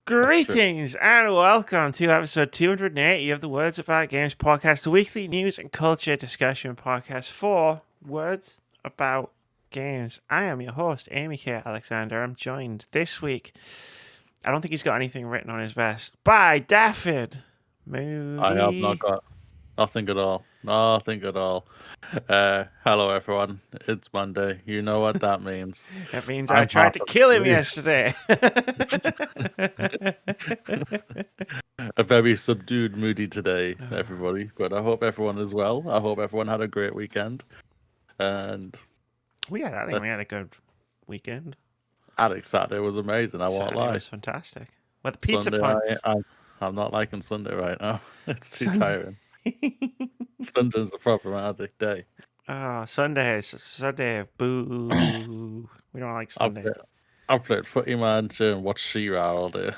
Greetings and welcome to episode 280 of the Words About Games podcast, the weekly news and culture discussion podcast for Words About Games. I am your host, Amy K. Alexander. I'm joined this week, I don't think he's got anything written on his vest, by Daffod Moody. I have not got nothing at all. Nothing at all. Hello, everyone. It's Monday. You know what that means. That means I tried to kill him yesterday. A very subdued moody today, everybody. But I hope everyone is well. I hope everyone had a great weekend. And I think we had a good weekend. Alex, Saturday was amazing. I won't lie. It was fantastic. With the pizza Sunday, puns. I'm not liking Sunday right now. It's too tiring. Sunday's a problematic day. Sunday, boo. We don't like Sunday. I've played Footy Manager and watched She-Ra all day.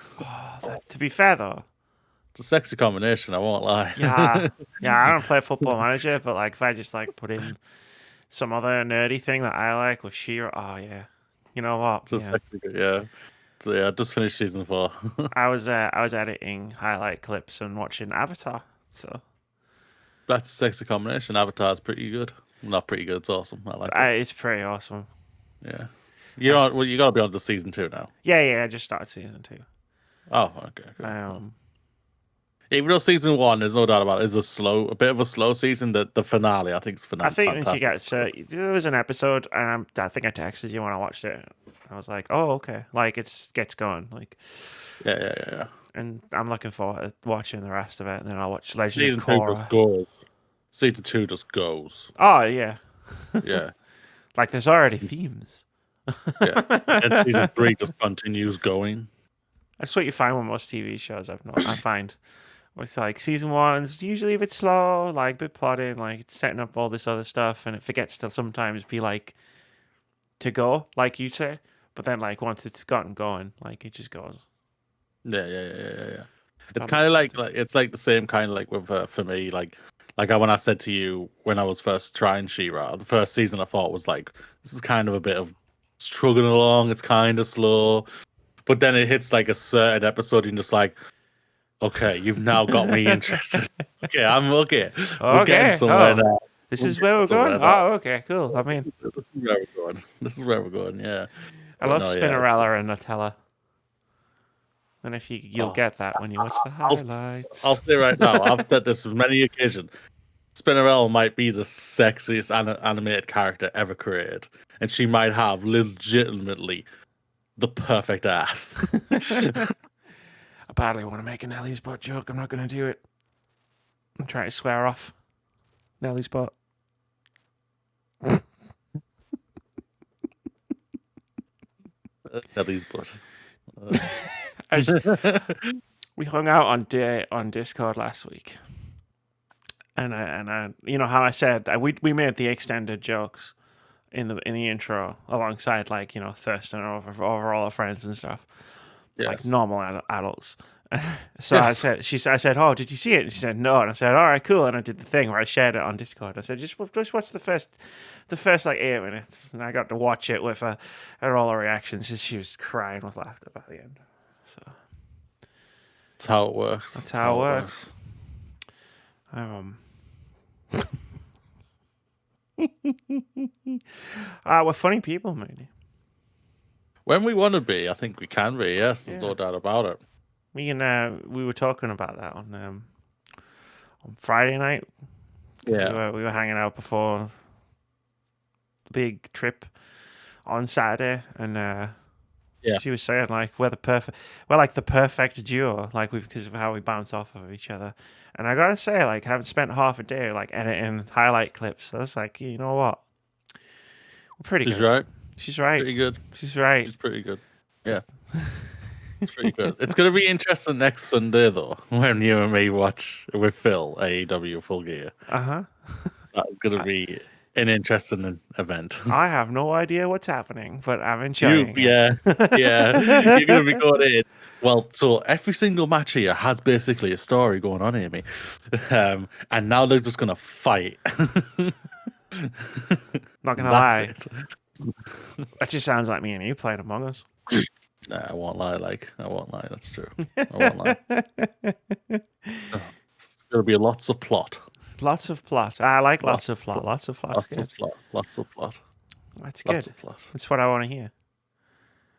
To be fair, though, it's a sexy combination, I won't lie. Yeah, I don't play Football Manager, but like if I just like put in some other nerdy thing that I like with She-Ra, oh yeah, you know what? It's a sexy, yeah. So yeah, I just finished season 4. I was editing highlight clips and watching Avatar, so that's a sexy combination. Avatar's pretty good. Not pretty good, it's awesome. I like it. It's pretty awesome. Yeah. You gotta be on to season 2 now. Yeah, I just started season 2. Oh, okay. Even though season 1, there's no doubt about it, is a bit of a slow season. The finale, I think, is fantastic. I think once you get there was an episode, and I think I texted you when I watched it. I was like, oh, okay, like gets going, like yeah. And I'm looking forward to watching the rest of it, and then I'll watch Legend season of Korra. 2 just goes. Season 2 just goes. Oh yeah, yeah. Like there's already themes. Yeah, and season 3 just continues going. That's what you find with most TV shows. I find it's like season 1's usually a bit slow, like a bit plotting, like it's setting up all this other stuff, and it forgets to sometimes be like to go, like you say. But then, like once it's gotten going, like it just goes. Yeah. It's kind of like it's like the same kind of like with for me, like when I said to you when I was first trying She-Ra, the first season I thought was like this is kind of a bit of struggling along. It's kind of slow, but then it hits like a certain episode, and you're just like, okay, you've now got me interested. Okay, I'm okay. We're getting somewhere now. This is where we're going. Oh, okay, cool. I mean, this is where we're going. Yeah. I love Spinnerella and Nutella. And if you'll get that when you watch the highlights. I'll say right now, I've said this on many occasions. Spinnerella might be the sexiest animated character ever created, and she might have legitimately the perfect ass. I badly want to make a Nellie's butt joke. I'm not going to do it. I'm trying to swear off Nellie's butt. Nellie's butt. We hung out on Discord last week, and I you know how I said we made the extended jokes in the intro alongside like Thurston over all our friends and stuff, like normal adults. So yes. I said, oh, did you see it? And she said no, and I said, all right, cool. And I did the thing where I shared it on Discord. I said, just watch the first like 8 minutes, and I got to watch it with her all her reactions. She was crying with laughter by the end. So that's how it works. That's how it works. We're funny people, maybe. When we want to be, I think we can be. Yes, there's no doubt about it. We were talking about that on Friday night. Yeah, we were hanging out before the big trip on Saturday, and she was saying like we're like the perfect duo, like because of how we bounce off of each other. And I gotta say, like, having spent half a day like editing highlight clips, that's like, you know what, we're pretty good. She's right. She's right. Pretty good. She's right. She's pretty good. Yeah. It's pretty good. It's going to be interesting next Sunday, though, when you and me watch with Phil AEW Full Gear. That's going to be an interesting event. I have no idea what's happening, but I'm enjoying it. Yeah. You're going to be going in. Well, so every single match here has basically a story going on, Amy. And now they're just going to fight. Not going to lie. That just sounds like me and you playing Among Us. Nah, I won't lie. I won't lie. That's true. I won't lie. There's gonna be lots of plot. Lots of plot. I like lots of plot. Lots of plot. Lots of plot. Lots of plot. That's Lots good. of plot. That's what I want to hear.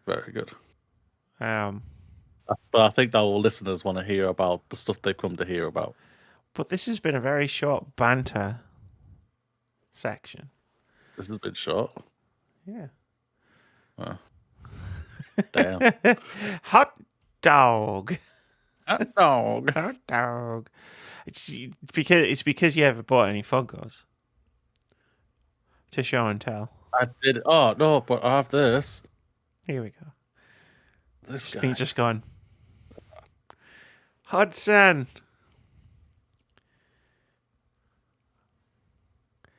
Very good. Um, But I think our listeners want to hear about the stuff they've come to hear about. but this has been a very short banter section. This has been short. Yeah. Oh. Damn. Hot dog. Hot dog. Hot dog. It's because you haven't bought any Funkos to show and tell. I did. Oh no, but I have this. Here we go. This guy. Been just gone. Hudson.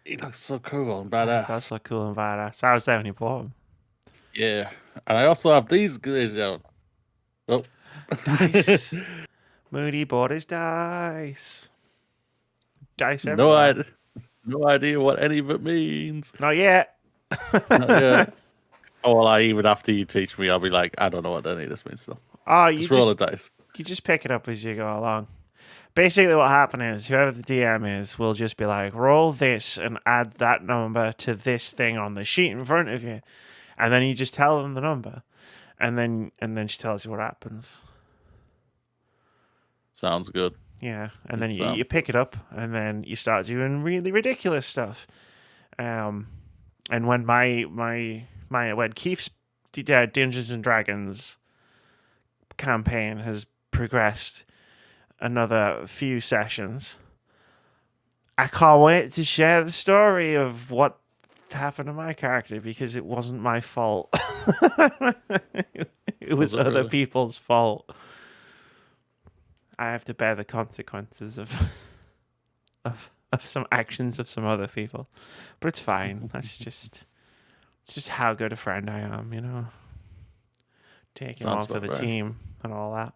He looks so cool and badass. That's so cool and badass. I was there when you bought him. Yeah, and I also have these guys out. Oh, Dice. Moody bought his dice. Dice everywhere. No idea what any of it means. Not yet. Not yet. Oh, well, even after you teach me, I'll be like, I don't know what any of this means. Still, Oh, you just roll the dice. You just pick it up as you go along. Basically, what happened is whoever the DM is will just be like, roll this and add that number to this thing on the sheet in front of you, and then you just tell them the number, and then she tells you what happens. Sounds good. Yeah, and then you pick it up, and then you start doing really ridiculous stuff. And when when Keith's Dungeons and Dragons campaign has progressed another few sessions, I can't wait to share the story of what happened to my character, because it wasn't my fault. It was other people's fault. I have to bear the consequences of some actions of some other people, but it's fine. It's just how good a friend I am, you know. Taking on for the team and all that.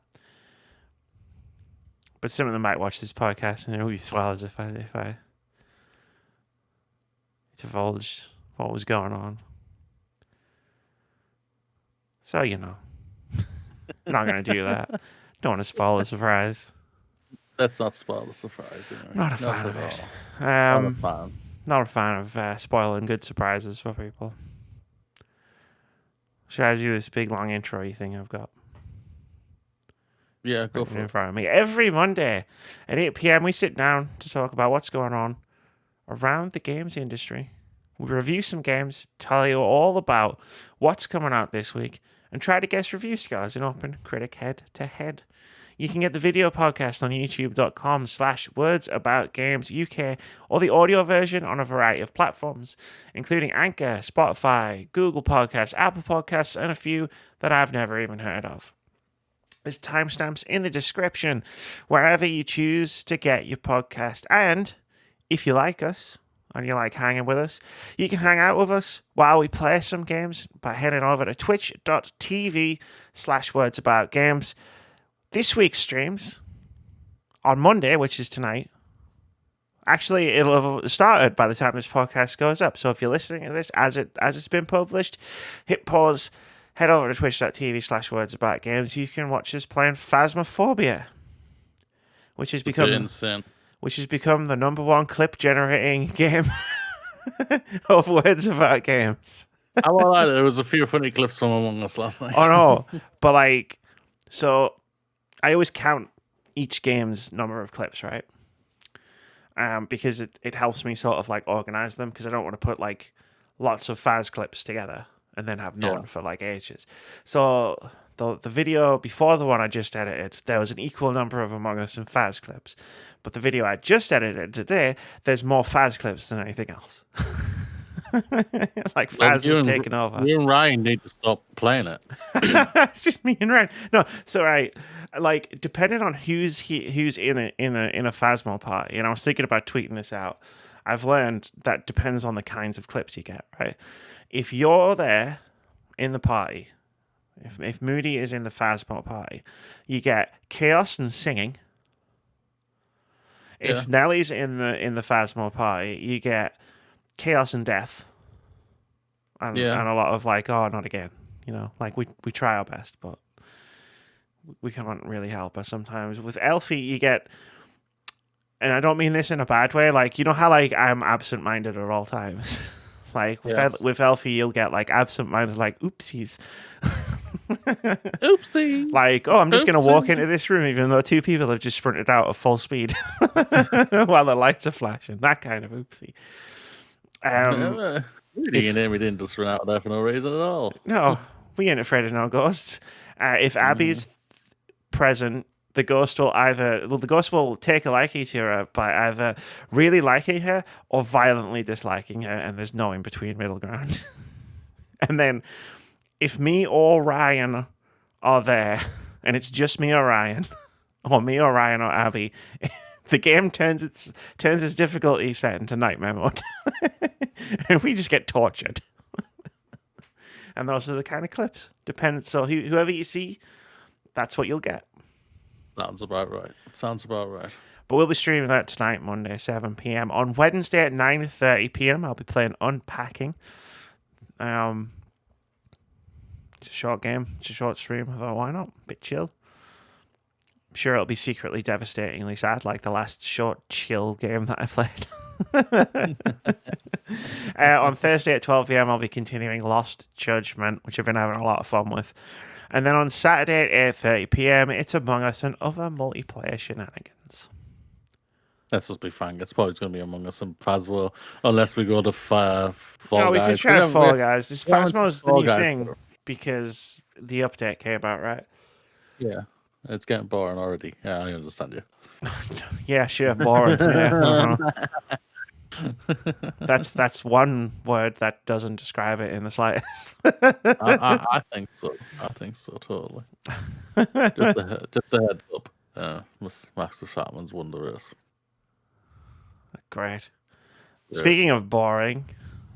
But some of them might watch this podcast and it would be swells if I divulged what was going on. So, you know, I'm not going to do that. Don't want to spoil the surprise. Let's not spoil the surprise. You know? Not a fan of it. Not a fan of spoiling good surprises for people. Should I do this big long intro thing I've got? Yeah, go for it. In front of me. Every Monday at 8 p.m. we sit down to talk about what's going on around the games industry. We review some games, tell you all about what's coming out this week, and try to guess review scores in OpenCritic head-to-head. You can get the video podcast on youtube.com/wordsaboutgamesuk or the audio version on a variety of platforms, including Anchor, Spotify, Google Podcasts, Apple Podcasts, and a few that I've never even heard of. There's timestamps in the description wherever you choose to get your podcast. And if you like us and you like hanging with us, you can hang out with us while we play some games by heading over to twitch.tv/wordsaboutgames. This week's streams on Monday, which is tonight. Actually, it'll have started by the time this podcast goes up. So if you're listening to this as it's been published, hit pause, head over to twitch.tv/wordsaboutgames. You can watch us playing Phasmophobia, which has become the number one clip generating game of Words About Games. I won't lie, there was a few funny clips from Among Us last night. Oh no, but so I always count each game's number of clips, right? Because it helps me sort of organize them, because I don't want to put lots of Phas clips together and then have none for ages. So the video before the one I just edited, there was an equal number of Among Us and Phas clips. But the video I just edited today, there's more Phas clips than anything else. Phas is taking over. You and Ryan need to stop playing it. It's just me and Ryan. No, so right, depending on who's in a Phasmo party, and I was thinking about tweeting this out. I've learned that depends on the kinds of clips you get, right? If you're there in the party, if Moody is in the Phasmo party, you get chaos and singing. Yeah. If Nellie's in the Phasmo party, you get chaos and death. And a lot of oh, not again. You know, like we try our best, but we can't really help her sometimes. With Elfie, you get, and I don't mean this in a bad way, like, you know how, like, I'm absent-minded at all times? Like, with Elfie, you'll get, like, absent-minded, like, oopsies. Oopsie. Like, oh, I'm just going to walk into this room even though two people have just sprinted out at full speed while the lights are flashing. That kind of oopsie. We didn't just run out there for no reason at all. No, we ain't afraid of no ghosts. If Abby's present, the ghost will take a liking to her by either really liking her or violently disliking her, and there's no in between middle ground. And then if me or Ryan are there, and it's just me or Ryan, or me or Ryan or Abby, the game turns its difficulty set into nightmare mode, and we just get tortured. And those are the kind of clips. So whoever you see, that's what you'll get. Sounds about right. But we'll be streaming that tonight, Monday, 7 p.m. On Wednesday at 9:30 p.m., I'll be playing Unpacking. It's a short game. It's a short stream. I thought, why not? Bit chill. I'm sure it'll be secretly devastatingly sad, like the last short, chill game that I played. On Thursday at 12 p.m, I'll be continuing Lost Judgment, which I've been having a lot of fun with. And then on Saturday at 8:30 p.m, it's Among Us and other multiplayer shenanigans. Let's just be frank. It's probably going to be Among Us and Phasmo, unless we go to Fall Guys. No, we could try Fall Guys. Phasmo's the new thing because the update came out, right? Yeah, it's getting boring already. Yeah, I understand you. Yeah, sure, boring. Yeah. That's one word that doesn't describe it in the slightest. I think so. Totally. Just a heads up. Master Chapman's won the race. Great. Yeah. Speaking of boring.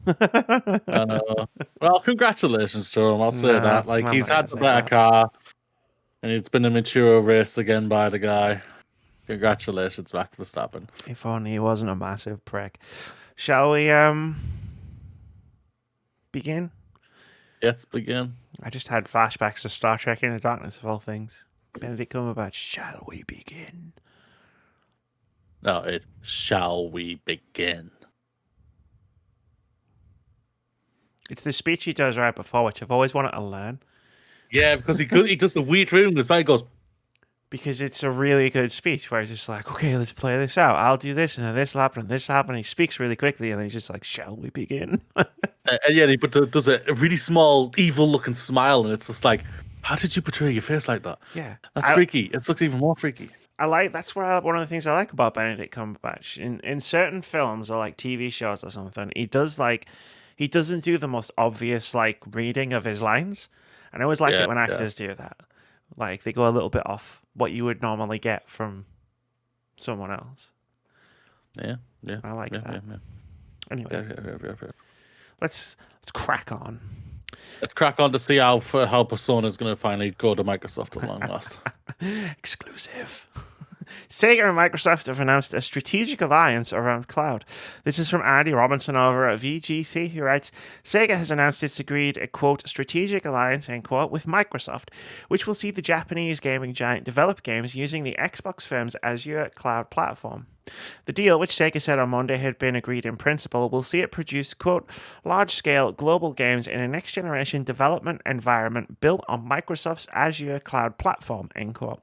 Well, congratulations to him. I'll say that. Like, he's had the better car, and it's been a mature race again by the guy. Congratulations, Max Verstappen. If only he wasn't a massive prick. Shall we begin? Let's begin. I just had flashbacks to Star Trek Into Darkness of all things. Benedict Cumberbatch, shall we begin? No, shall we begin? It's the speech he does right before, which I've always wanted to learn. Yeah, because he does the weird room as well. He goes, because it's a really good speech where he's just like, okay, let's play this out. I'll do this, and then this will happen, and this will happen. He speaks really quickly, and then he's just like, shall we begin? And yeah, he does a really small, evil-looking smile, and it's just like, how did you portray your face like that? Yeah. That's freaky. It looks even more freaky. That's one of the things I like about Benedict Cumberbatch. In certain films or like TV shows or something, he doesn't do the most obvious like reading of his lines. And I always like it when actors do that. Like they go a little bit off what you would normally get from someone else. Yeah. I like that. Yeah. Anyway, let's crack on. Let's crack on to see how Persona is going to finally go to Microsoft at long last. Exclusive. Sega and Microsoft have announced a strategic alliance around cloud. This is from Andy Robinson over at VGC, who writes, Sega has announced it's agreed a, quote, strategic alliance, end quote, with Microsoft, which will see the Japanese gaming giant develop games using the Xbox firm's Azure cloud platform. The deal, which Sega said on Monday had been agreed in principle, will see it produce, quote, large-scale global games in a next-generation development environment built on Microsoft's Azure cloud platform, end quote.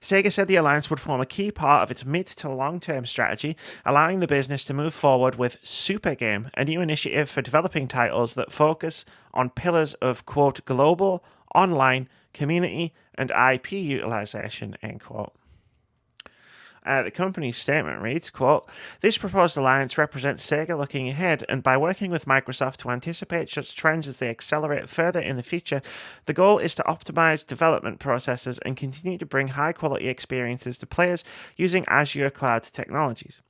Sega said the alliance would form a key part of its mid to long-term strategy, allowing the business to move forward with Super Game, a new initiative for developing titles that focus on pillars of, quote, global, online, community, and IP utilization, end quote. The company's statement reads, quote, this proposed alliance represents Sega looking ahead, and by working with Microsoft to anticipate such trends as they accelerate further in the future, the goal is to optimize development processes and continue to bring high-quality experiences to players using Azure cloud technologies.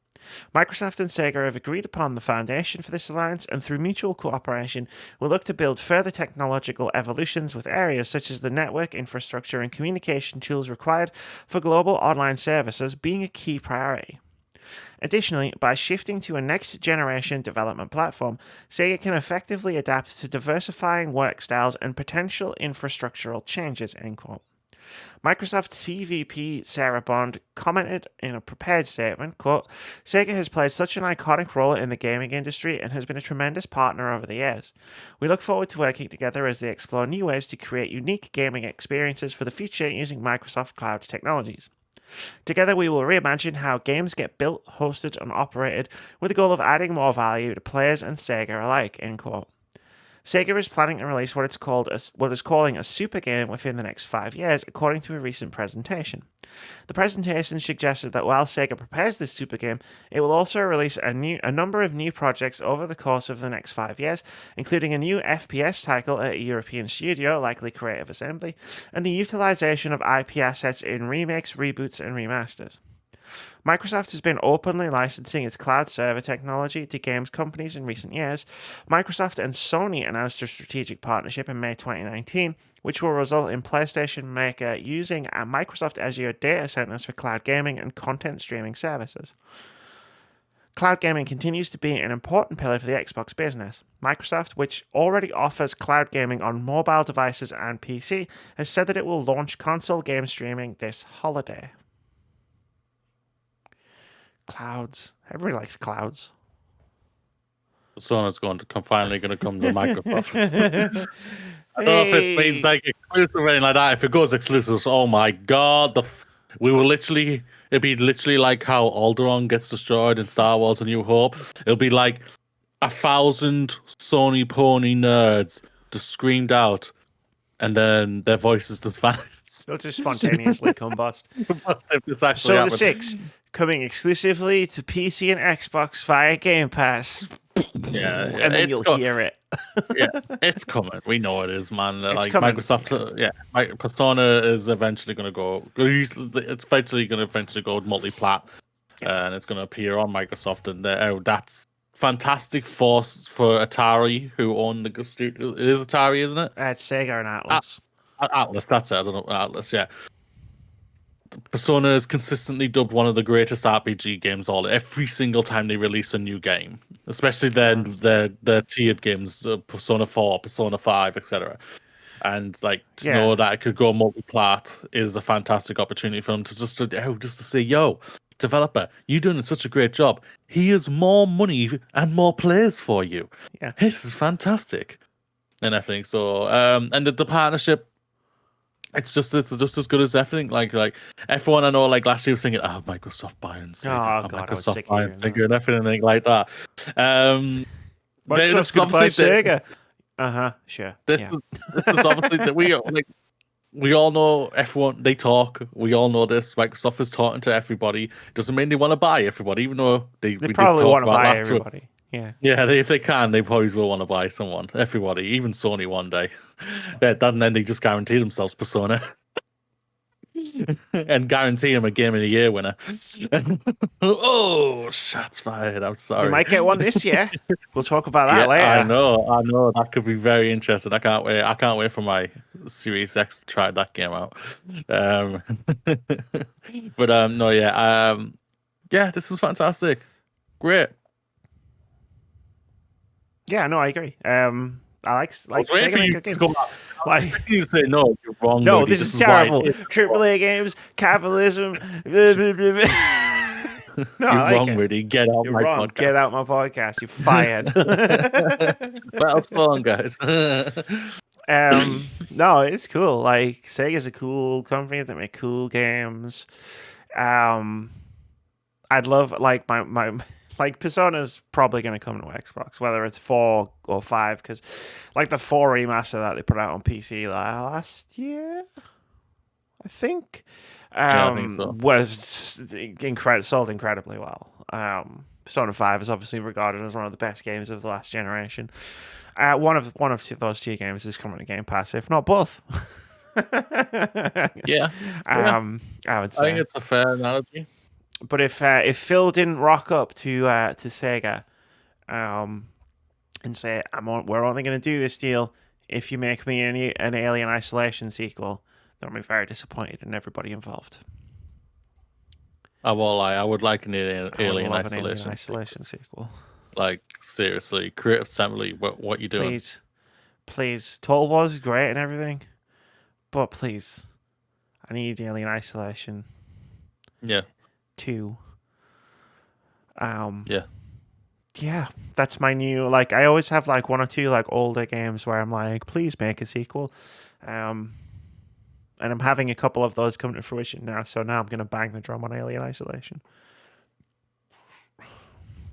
Microsoft and Sega have agreed upon the foundation for this alliance, and through mutual cooperation, will look to build further technological evolutions with areas such as the network infrastructure and communication tools required for global online services being a key priority. Additionally, by shifting to a next-generation development platform, Sega can effectively adapt to diversifying work styles and potential infrastructural changes, end quote. Microsoft CVP Sarah Bond commented in a prepared statement, quote, Sega has played such an iconic role in the gaming industry and has been a tremendous partner over the years. We look forward to working together as they explore new ways to create unique gaming experiences for the future using Microsoft Cloud technologies. Together, we will reimagine how games get built, hosted, and operated with the goal of adding more value to players and Sega alike, end quote. Sega is planning to release what it's calling a super game within the next 5 years, according to a recent presentation. The presentation suggested that while Sega prepares this super game, it will also release a number of new projects over the course of the next 5 years, including a new FPS title at a European studio, likely Creative Assembly, and the utilization of IP assets in remakes, reboots, and remasters. Microsoft has been openly licensing its cloud server technology to games companies in recent years. Microsoft and Sony announced a strategic partnership in May 2019, which will result in PlayStation Maker using Microsoft Azure data centers for cloud gaming and content streaming services. Cloud gaming continues to be an important pillar for the Xbox business. Microsoft, which already offers cloud gaming on mobile devices and PC, has said that it will launch console game streaming this holiday. Clouds. Everybody likes clouds. Sona's finally going to come to Microsoft. I don't know if it means like exclusive or anything like that. If it goes exclusive, oh my god, it'd be literally like how Alderaan gets destroyed in Star Wars: A New Hope. It'll be like 1,000 Sony pony nerds just screamed out, and then their voices just vanish. They'll just spontaneously combust. Persona 6 coming exclusively to PC and Xbox via Game Pass. Yeah, and then you'll hear it. Yeah, it's coming. We know it is, man. It's like coming. Microsoft, Persona is eventually going to go. It's eventually going to go multi-plat, and it's going to appear on Microsoft, and that's fantastic for Atari, who own the studio. It is Atari, isn't it? It's Sega and Atlas. Atlas, that's it. I don't know. Atlas, yeah. Persona is consistently dubbed one of the greatest RPG games every single time they release a new game, especially then the tiered games, Persona 4, Persona 5, etc. And like to know that it could go multi-plat is a fantastic opportunity for them to just to say, yo, developer, you're doing such a great job. Here's more money and more players for you. Yeah, this is fantastic and everything. So and the partnership. It's just as good as everything. Like everyone I know, like last year was thinking, Microsoft buying Sega, Microsoft buying Sega, and everything like that. Microsoft's gonna buy Sega. Sure. This is obviously that we all know everyone. They talk. We all know this. Microsoft is talking to everybody. Doesn't mean they want to buy everybody, even though they probably want to buy everybody. Yeah, if they can, they always will want to buy everybody, even Sony one day. And then they just guarantee themselves Persona and guarantee them a Game of the Year winner. Oh, shots fired! I'm sorry. They might get one this year. We'll talk about that later. I know. That could be very interesting. I can't wait for my Series X to try that game out. This is fantastic. Great. Yeah, no, I agree. I like Sega making games. You say no, you're wrong. No, this is terrible. AAA games, capitalism. No, you're wrong, Rudy. Get out my podcast. Get out my podcast. You're fired. Well, so long, guys. No, it's cool. Like Sega's a cool company that make cool games. I'd love my like Persona's probably going to come to Xbox, whether it's 4 or 5, because like the 4 remaster that they put out on PC last year, I think, I think so. was sold incredibly well. Persona 5 is obviously regarded as one of the best games of the last generation. One of those 2 games is coming to Game Pass, if not both. Yeah. I would say. I think it's a fair analogy. But if Phil didn't rock up to Sega, and say we're only going to do this deal if you make me an Alien Isolation sequel, then I'll be very disappointed in everybody involved. I won't lie. I would like an I would Alien love an Alien Isolation. Isolation sequel. Like seriously, Creative Assembly, what you doing? Please. Total War is great and everything, but please, I need Alien Isolation Yeah. 2. Yeah. Yeah, that's my new, like, I always have like one or two like older games where I'm like, please make a sequel. And I'm having a couple of those come to fruition now, so now I'm gonna bang the drum on Alien Isolation.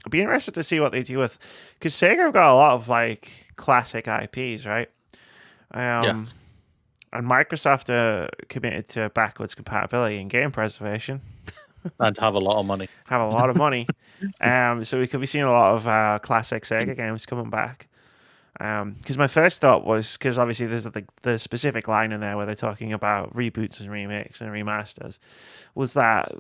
I'd be interested to see what they do with, because Sega have got a lot of like classic IPs, right? Yes. And Microsoft are committed to backwards compatibility and game preservation. And have a lot of money. Have a lot of money. So we could be seeing a lot of classic Sega games coming back. Because my first thought was, because obviously there's the specific line in there where they're talking about reboots and remakes and remasters, was that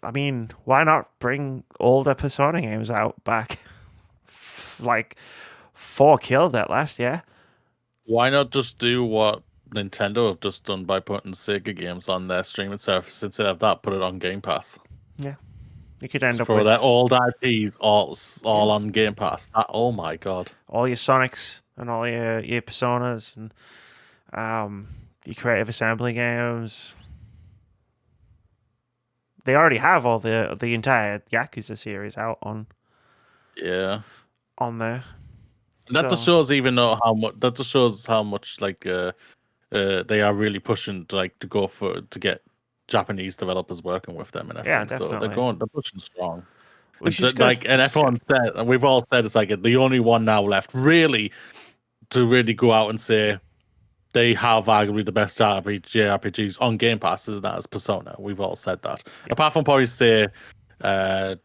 I mean, why not bring older Persona games out back? Like 4 killed it last year. Why not just do what Nintendo have just done by putting Sega games on their streaming service? Instead of that, put it on Game Pass. Yeah, you could end up For with their old IPs all on Game Pass. Oh my god! all your Sonics and all your Personas and your Creative Assembly games. They already have all the entire Yakuza series out on Yeah, there. and that just shows how much like they are really pushing to go to get Japanese developers working with them and everything. Yeah, definitely. So they're pushing strong. Which and is good. And everyone said, and we've all said, it's like the only one now left really to really go out and say they have arguably the best JRPGs on Game Pass, and that is Persona. We've all said that. Yeah. Apart from probably say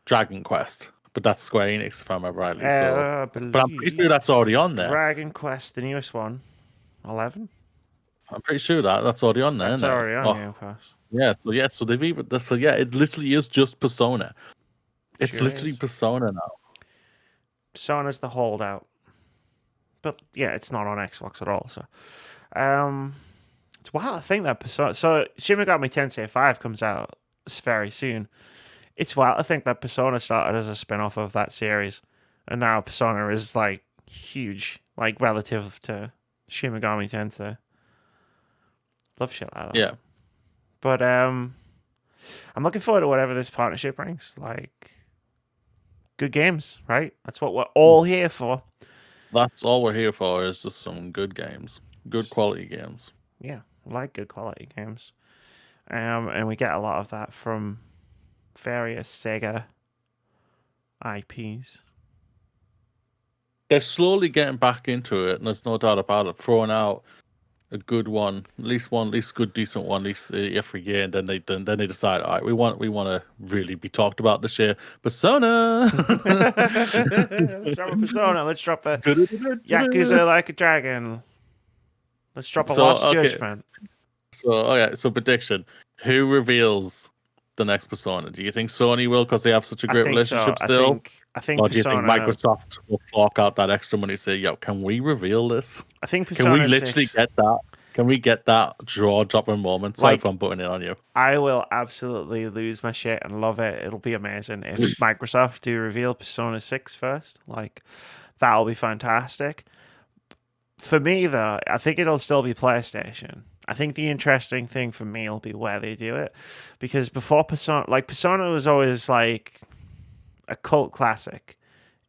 Dragon Quest, but that's Square Enix if I remember rightly. But I'm pretty sure that's already on there. Dragon Quest, the newest one, 11. I'm pretty sure that's already on there. That's already on Game Pass. Yeah, so they've even it literally is just Persona. It's literally Persona now. Persona's the holdout. But yeah, it's not on Xbox at all, so it's wild. I think that Persona, so Shin Megami Tensei 5 comes out very soon. It's wild. I think that Persona started as a spin-off of that series, and now Persona is like huge, like relative to Shin Megami Tensei. Love shit like that. Yeah. But I'm looking forward to whatever this partnership brings. Like, good games, right? That's what we're all here for. That's all we're here for, is just some good games. Good quality games. Yeah, I like good quality games. And we get a lot of that from various Sega IPs. They're slowly getting back into it, and there's no doubt about it. Throwing out a good one, at least good, decent one, at least every year, and then they decide, all right, we want to really be talked about this year. Persona. Let's drop a Persona. Let's drop a Yakuza Like a Dragon. Let's drop a Lost Judgment. So prediction: who reveals the next Persona? Do you think Sony will, because they have such a great relationship still? I think or do you Persona, think Microsoft will fork out that extra money and say, "Yo, can we reveal this? I think Persona can we literally 6, get that? Can we get that jaw-dropping moment?" Sorry if I'm putting it on you. I will absolutely lose my shit and love it. It'll be amazing if Microsoft do reveal Persona 6 first. Like, that'll be fantastic. For me, though, I think it'll still be PlayStation. I think the interesting thing for me will be where they do it, because before Persona was always like a cult classic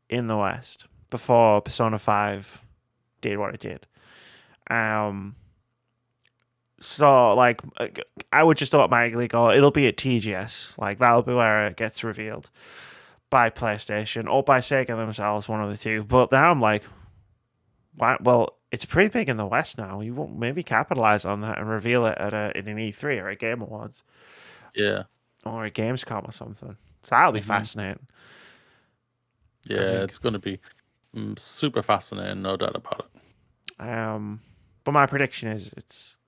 in the West before Persona 5 did what it did. So like I would just automatically go, it'll be at TGS, like that'll be where it gets revealed by PlayStation or by Sega themselves, one of the two. But now I'm like, why? Well, it's pretty big in the West now. You won't maybe capitalize on that and reveal it at an E3 or a Game Awards. Yeah. Or a Gamescom or something. So that'll be fascinating. Yeah, it's going to be super fascinating, no doubt about it. But my prediction is it's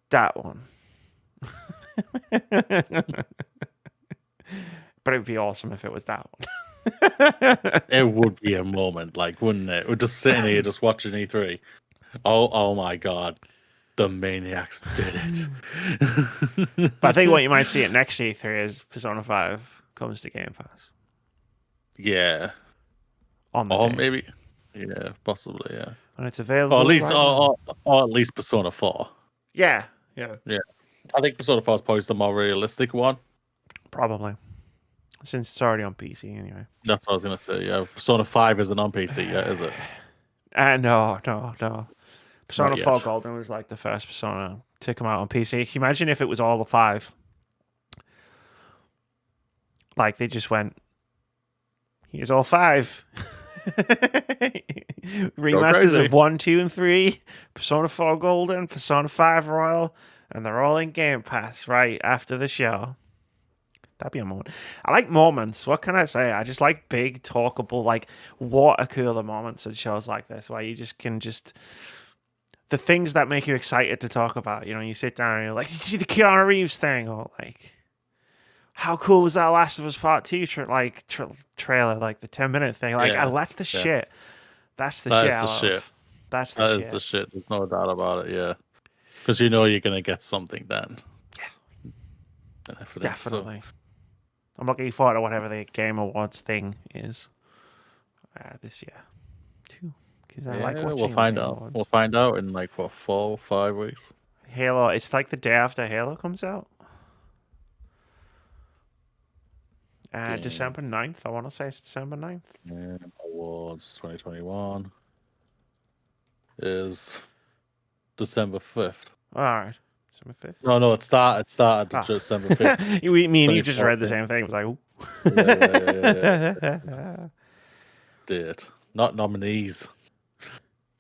that one. But it would be awesome if it was that one. It would be a moment, like, wouldn't it? We're just sitting here, just watching E3. Oh my god! the maniacs did it. But I think what you might see at next E3 is Persona 5 comes to Game Pass. Yeah. On the Or day. maybe. Yeah, possibly, yeah. And it's available Or at least right now. or at least Persona 4. Yeah. Yeah. I think Persona 4 is probably the more realistic one. Probably. Since it's already on PC anyway. That's what I was gonna say, yeah. Persona 5 isn't on PC yet, is it? No. Persona Not 4 yet. Golden was like the first Persona to come out on PC. Can you imagine if it was all the 5? Like they just went, here's all 5. Remasters of 1, 2, and 3, Persona 4 Golden, Persona 5 Royal, and they're all in Game Pass right after the show. That'd be a moment. I like moments. What can I say? I just like big, talkable, like, water cooler moments at shows like this where you just can the things that make you excited to talk about. You know, you sit down and you're like, did you see the Keanu Reeves thing? Or like, how cool was that Last of Us Part 2 trailer, like the 10-minute thing? Like, that's the shit. That's the shit. That is the shit. That's the That shit. is the shit. There's no doubt about it, yeah. Because you know you're going to get something then. Yeah. Definitely. I'm looking forward to whatever the Game Awards thing is this year. Too. Because I like watching we'll find out. Awards. We'll find out in like, 4 or 5 weeks. Halo, it's like the day after Halo comes out. December 9th. I want to say it's December 9th. Yeah, Awards 2021 is December 5th. All right. December 5th? No, it started December 5th. Me and you just read the same thing. It was like, ooh. Yeah. Did. Not nominees.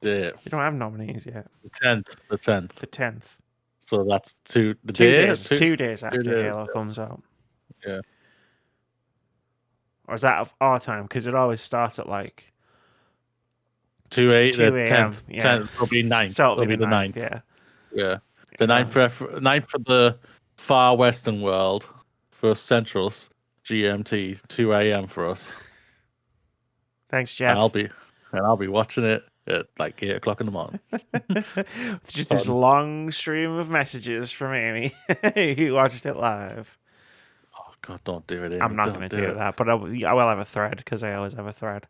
Did. You don't have nominees yet. The 10th. The 10th. So that's 2 days. 2 days after Halo comes out. Yeah. Or is that our time? Because it always starts at like 2 a.m. The 10th. Yeah. 10th will be 9th. So it'll be the 9th. Yeah. The 9th for the far western world. For Central's GMT, 2 a.m. for us. Thanks, Jeff. And I'll be watching it at like 8 o'clock in the morning. Just this long stream of messages from Amy who watched it live. Oh God, don't do it, Amy. I'm not going to do that, but I will have a thread because I always have a thread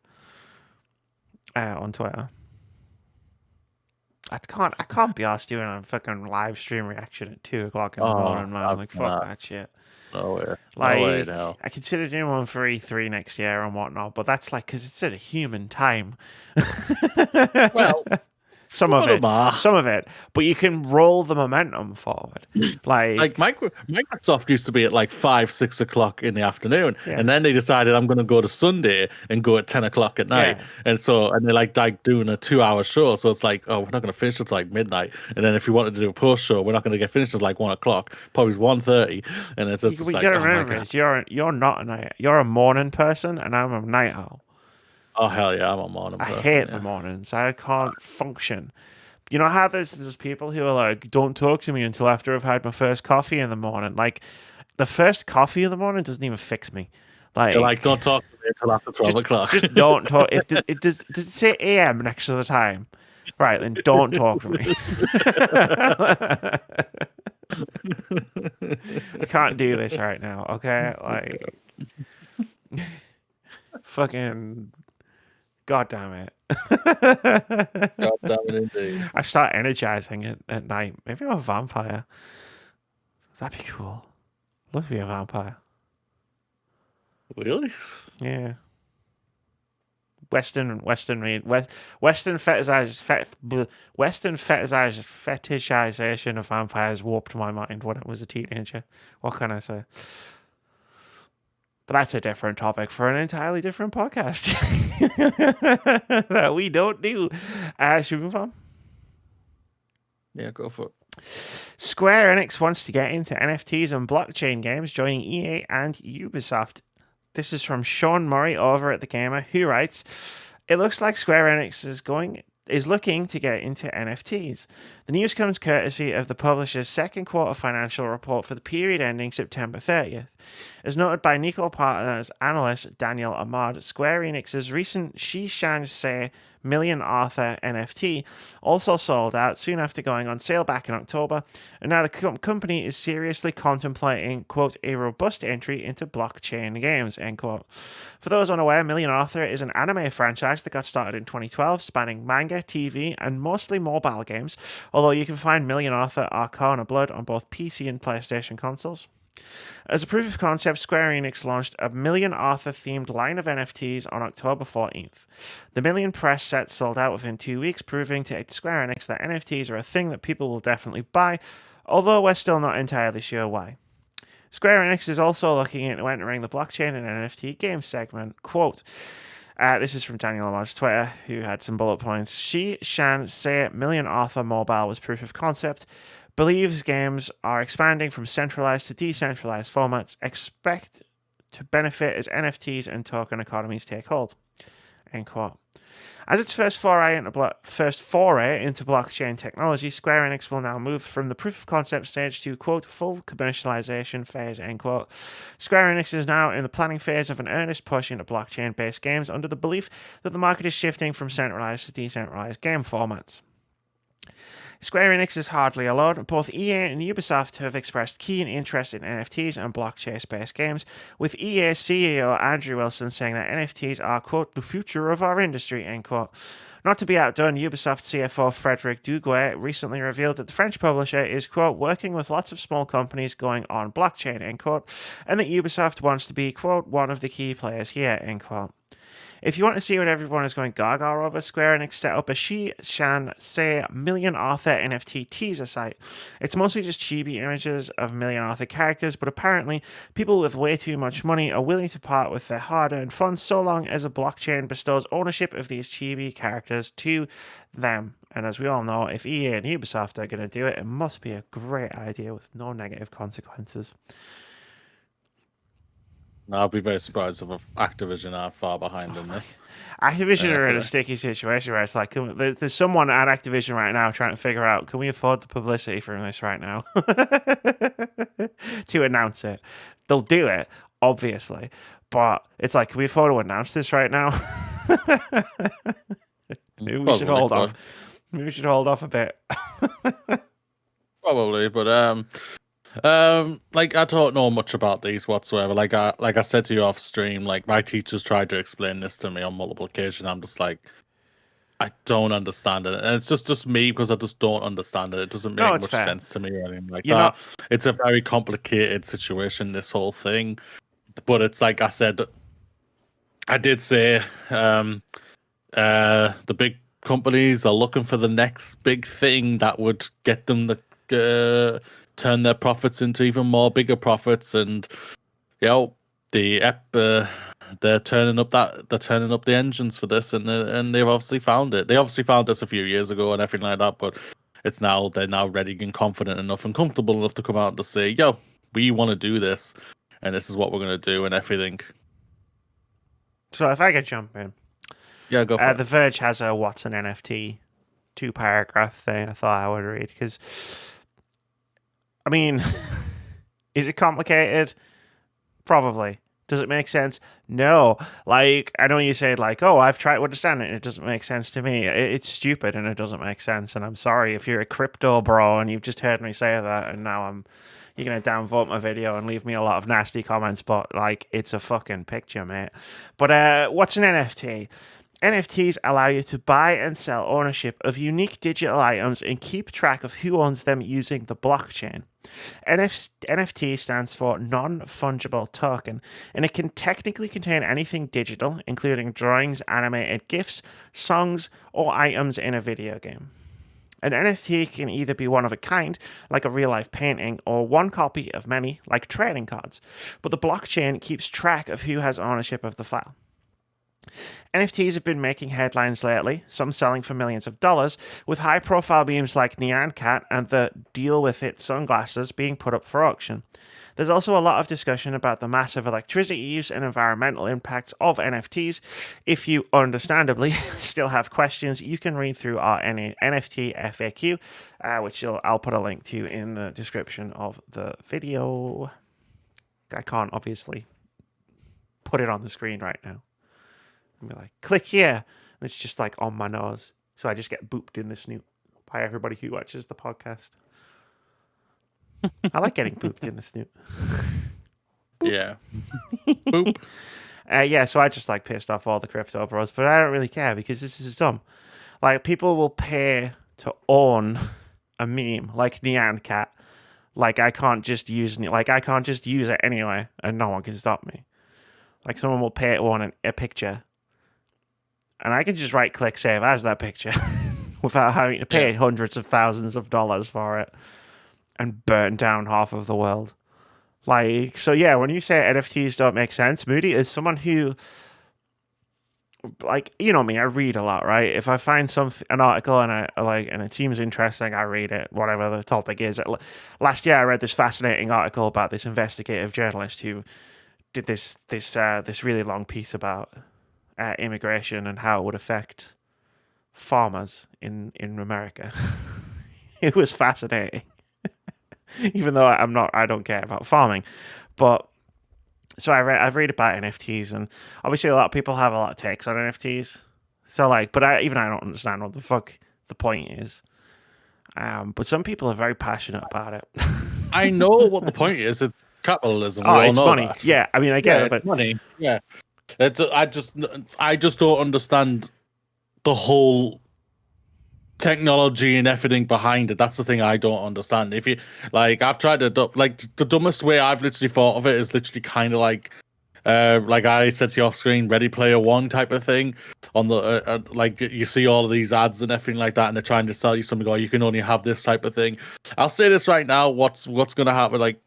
on Twitter. I can't be asked doing a fucking live stream reaction at 2 o'clock in the morning, man. I'm like, fuck that shit. No way. Like, no way, no. I consider doing one for E3 next year and whatnot, but that's like because it's at a human time. Well, some of it, but you can roll the momentum forward. Like Microsoft used to be at like 5, 6 o'clock in the afternoon, and then they decided I'm going to go to Sunday and go at 10 o'clock at night, and they're like doing a 2-hour show, so it's like, oh, we're not going to finish until like midnight, and then if we wanted to do a post show, we're not going to get finished until like 1 o'clock, probably 1:30, and it's just you like, gotta remember this, you're not a night, you're a morning person, and I'm a night owl. Oh hell yeah, I'm a morning person. I hate the mornings. I can't function. You know how there's people who are like, don't talk to me until after I've had my first coffee in the morning. Like, the first coffee in the morning doesn't even fix me. Like, you're like, don't talk to me until after 12 o'clock. Just don't talk. Does it say AM next to the time? Right, then don't talk to me. I can't do this right now, okay? Like, fucking... God damn it. God damn it, indeed. I start energizing it at night. Maybe I'm a vampire. That'd be cool. Love to be a vampire. Really? Yeah. Western fetishization of vampires warped my mind when I was a teenager. What can I say? But that's a different topic for an entirely different podcast that we don't do. Should we move on? Yeah, go for it. Square Enix wants to get into NFTs and blockchain games, joining EA and Ubisoft. This is from Sean Murray over at The Gamer, who writes, "It looks like Square Enix is looking to get into NFTs. The news comes courtesy of the publisher's second quarter financial report for the period ending September 30th. As noted by Nico Partners analyst Daniel Ahmad, Square Enix's recent Shishan Se Million Arthur NFT also sold out soon after going on sale back in October, and now the company is seriously contemplating, quote, a robust entry into blockchain games, end quote. For those unaware, Million Arthur is an anime franchise that got started in 2012, spanning manga, TV, and mostly mobile games, although you can find Million Arthur Arcana Blood on both PC and PlayStation consoles. As a proof of concept, Square Enix launched a Million Arthur themed line of NFTs on October 14th. The Million press set sold out within 2 weeks, proving to Square Enix that NFTs are a thing that people will definitely buy, although we're still not entirely sure why. Square Enix is also looking into entering the blockchain and NFT game segment. Quote, this is from Daniel Lamar's Twitter, who had some bullet points. She Shan Say Million Arthur Mobile was proof of concept. Believes games are expanding from centralized to decentralized formats. Expect to benefit as NFTs and token economies take hold. End quote. As its first foray into blockchain technology, Square Enix will now move from the proof of concept stage to, quote, full commercialization phase, end quote. Square Enix is now in the planning phase of an earnest push into blockchain-based games under the belief that the market is shifting from centralized to decentralized game formats. Square Enix is hardly alone. Both EA and Ubisoft have expressed keen interest in NFTs and blockchain-based games, with EA CEO Andrew Wilson saying that NFTs are, quote, the future of our industry, end quote. Not to be outdone, Ubisoft CFO Frederic Duguay recently revealed that the French publisher is, quote, working with lots of small companies going on blockchain, end quote, and that Ubisoft wants to be, quote, one of the key players here, end quote. If you want to see what everyone is going gaga over, Square Enix set up a She Shan Say Million Arthur NFT teaser site. It's mostly just chibi images of Million Arthur characters, but apparently people with way too much money are willing to part with their hard-earned funds so long as a blockchain bestows ownership of these chibi characters to them. And as we all know, if EA and Ubisoft are going to do it, it must be a great idea with no negative consequences. I'll be very surprised if Activision are far behind in this. Activision are in a sticky situation where it's like, there's someone at Activision right now trying to figure out, can we afford the publicity from this right now to announce it? They'll do it, obviously, but it's like, can we afford to announce this right now? Maybe we should hold off. Maybe we should hold off a bit. Probably, but like I don't know much about these whatsoever. Like I said to you off stream, like my teachers tried to explain this to me on multiple occasions. I'm just like, I don't understand it, and it's just me because I just don't understand it. It doesn't make much sense to me or anything like that. It's a very complicated situation, this whole thing. But it's like I said, I did say, the big companies are looking for the next big thing that would get them the. Turn their profits into even more bigger profits, and they're turning up the engines for this, and they've obviously found it. They obviously found this a few years ago and everything like that, but they're now ready and confident enough and comfortable enough to come out and to say, "Yo, we want to do this, and this is what we're going to do," and everything. So if I could jump in, yeah, go for it. The Verge has a "What's an NFT" 2-paragraph thing I thought I would read because. I mean, is it complicated? Probably. Does it make sense? No. Like, I know you said, like, oh, I've tried to understand it and it doesn't make sense to me. It's stupid and it doesn't make sense. And I'm sorry if you're a crypto bro and you've just heard me say that and now you're going to downvote my video and leave me a lot of nasty comments, but, like, it's a fucking picture, mate. But what's an NFT? NFTs allow you to buy and sell ownership of unique digital items and keep track of who owns them using the blockchain. NFT stands for non-fungible token, and it can technically contain anything digital, including drawings, animated GIFs, songs, or items in a video game. An NFT can either be one of a kind, like a real-life painting, or one copy of many, like trading cards, but the blockchain keeps track of who has ownership of the file. NFTs have been making headlines lately, some selling for millions of dollars, with high-profile memes like Nyan Cat and the Deal With It sunglasses being put up for auction. There's also a lot of discussion about the massive electricity use and environmental impacts of NFTs. If you, understandably, still have questions, you can read through our NFT FAQ, which I'll put a link to in the description of the video. I can't, obviously, put it on the screen right now. And be like, click here. And It's just like on my nose. So I just get booped in the snoot by everybody who watches the podcast. I like getting booped in the snoot. Yeah. Boop. Yeah, so I just like pissed off all the crypto bros, but I don't really care because this is dumb. Like, people will pay to own a meme like Nyan Cat. Like, I can't just use it anyway, and no one can stop me. Like, someone will pay to own a picture, and I can just right click save as that picture without having to pay hundreds of thousands of dollars for it and burn down half of the world. Like, so yeah, when you say NFTs don't make sense, Moody is someone who, like, you know me, I read a lot, right? If I find an article and it seems interesting, I read it, whatever the topic is. Last year, I read this fascinating article about this investigative journalist who did this really long piece about immigration and how it would affect farmers in America. It was fascinating. Even though I don't care about farming, but so I read about NFTs, and obviously a lot of people have a lot of takes on NFTs. So like, but I don't understand what the fuck the point is. But some people are very passionate about it. I know what the point is. It's capitalism. We Oh, all it's know money. that. Yeah, I mean, I get it, it's but money. Yeah, I just don't understand the whole technology and everything behind it. That's the thing I don't understand. If you like, I've tried to like the dumbest way I've literally thought of it is literally kind of like I said to you off screen, Ready Player One type of thing. On the like, you see all of these ads and everything like that, and they're trying to sell you something. Or you can only have this type of thing. I'll say this right now. What's going to happen? Like,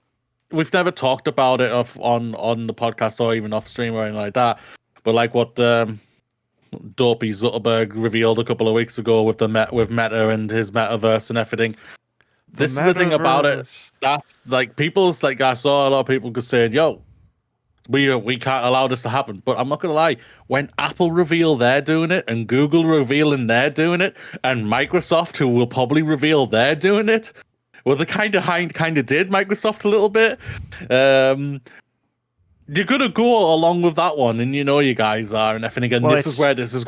we've never talked about it on the podcast or even off stream or anything like that. But like what Dopey Zuckerberg revealed a couple of weeks ago with Meta and his metaverse and everything. This is the thing about it. That's like, people's like, I saw a lot of people saying, "Yo, we can't allow this to happen." But I'm not gonna lie, when Apple reveal they're doing it, and Google revealing they're doing it, and Microsoft, who will probably reveal they're doing it, well, they kind of did Microsoft a little bit. You're gonna go along with that one, and you know you guys are, and everything. And this is where this is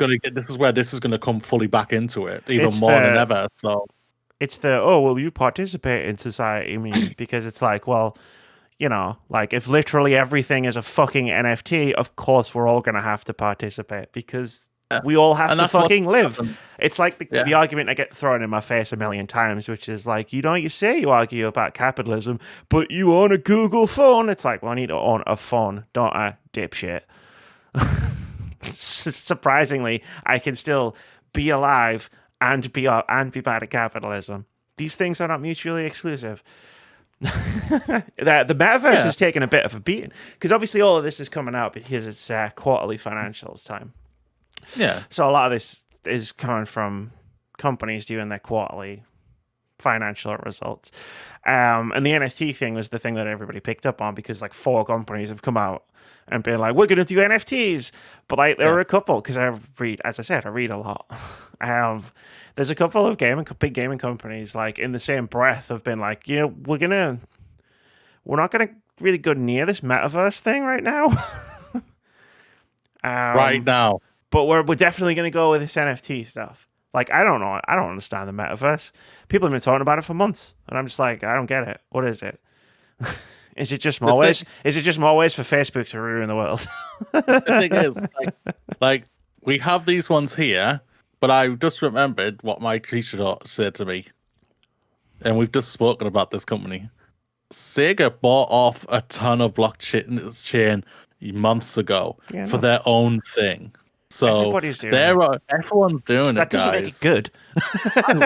gonna come fully back into it, even more than ever. So it's will you participate in society? I mean, because it's like, well, you know, like, if literally everything is a fucking NFT, of course we're all gonna have to participate because we all have to fucking live. It's like the argument I get thrown in my face a million times, which is like, you say you argue about capitalism, but you own a Google phone. It's like, well, I need to own a phone, don't I, dipshit? Surprisingly, I can still be alive and be bad at capitalism. These things are not mutually exclusive. The metaverse is taking a bit of a beating because obviously all of this is coming out because it's quarterly financials time. Yeah. So a lot of this is coming from companies doing their quarterly financial results. And the NFT thing was the thing that everybody picked up on because like 4 companies have come out and been like, we're going to do NFTs. But like there were a couple, because I read a lot. There's a couple of big gaming companies like in the same breath have been like, you know, we're not going to really go near this metaverse thing right now. Right now. But we're definitely going to go with this NFT stuff. Like, I don't know. I don't understand the metaverse. People have been talking about it for months. And I'm just like, I don't get it. What is it? Is it just more ways? Is it just more ways for Facebook to ruin the world? The thing is, like, we have these ones here, but I just remembered what my teacher said to me. And we've just spoken about this company. Sega bought off a ton of blockchain months ago for their own thing. So everybody's doing it. Everyone's doing that it, guys. That doesn't make it good. I'm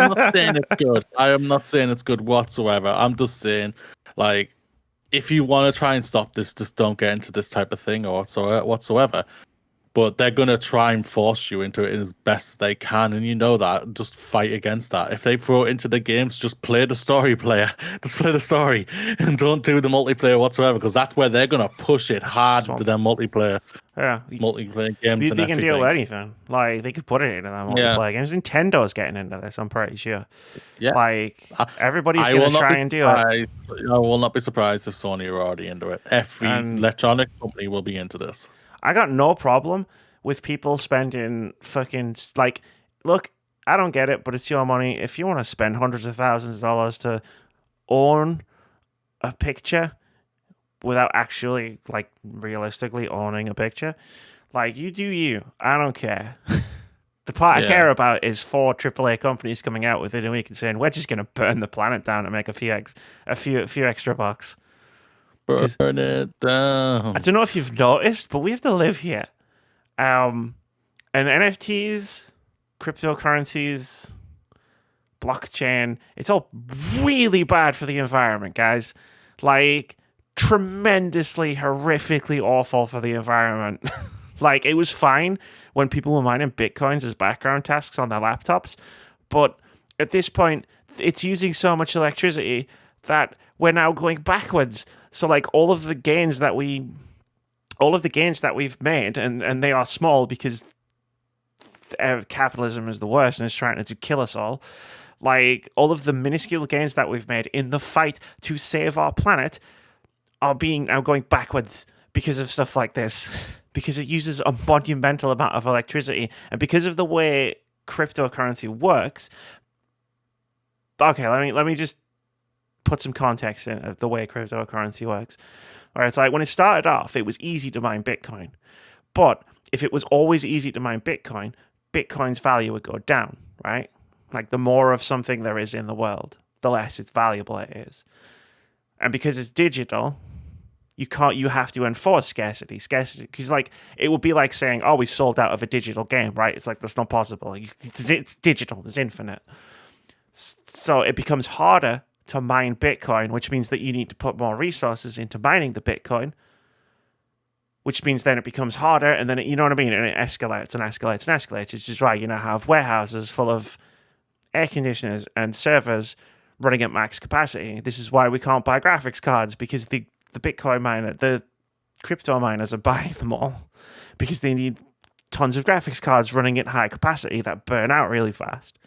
not saying it's good. I am not saying it's good whatsoever. I'm just saying, like, if you want to try and stop this, just don't get into this type of thing or whatsoever. But they're going to try and force you into it as best they can. And you know that. Just fight against that. If they throw it into the games, just play the story player. Just play the story. And don't do the multiplayer whatsoever. Because that's where they're going to push it hard to their multiplayer. Yeah. Multiplayer games they can deal with anything. Like, they could put it into their multiplayer games. Nintendo's getting into this, I'm pretty sure. Yeah. Like, everybody's going to try and do it. I will not be surprised if Sony are already into it. Every electronic company will be into this. I got no problem with people spending fucking like, look, I don't get it, but it's your money. If you want to spend hundreds of thousands of dollars to own a picture without actually like realistically owning a picture, like you do you. I don't care. The part I care about is 4 AAA companies coming out within a week and saying we're just going to burn the planet down and make a few extra bucks. Burn it down. I don't know if you've noticed, but we have to live here. And NFTs, cryptocurrencies, blockchain, it's all really bad for the environment, guys. Like, tremendously, horrifically awful for the environment. Like, it was fine when people were mining bitcoins as background tasks on their laptops, but at this point, it's using so much electricity that we're now going backwards. So, like, all of the gains that we've made, and they are small because capitalism is the worst and is trying to kill us all. Like, all of the minuscule gains that we've made in the fight to save our planet are now going backwards because of stuff like this. Because it uses a monumental amount of electricity, and because of the way cryptocurrency works. Okay, let me just put some context in of the way cryptocurrency works. All right, it's like when it started off, it was easy to mine Bitcoin, but if it was always easy to mine Bitcoin, Bitcoin's value would go down, right? Like the more of something there is in the world, the less it's valuable it is, and because it's digital. You have to enforce scarcity, because like it would be like saying, oh, we sold out of a digital game, right? It's like that's not possible. It's digital, it's infinite. So it becomes harder to mine Bitcoin, which means that you need to put more resources into mining the Bitcoin, which means then it becomes harder, and then you know what I mean, and it escalates and escalates and escalates. It's just right. You now have warehouses full of air conditioners and servers running at max capacity. This is why we can't buy graphics cards, because the Bitcoin miner, the crypto miners are buying them all because they need tons of graphics cards running at high capacity that burn out really fast.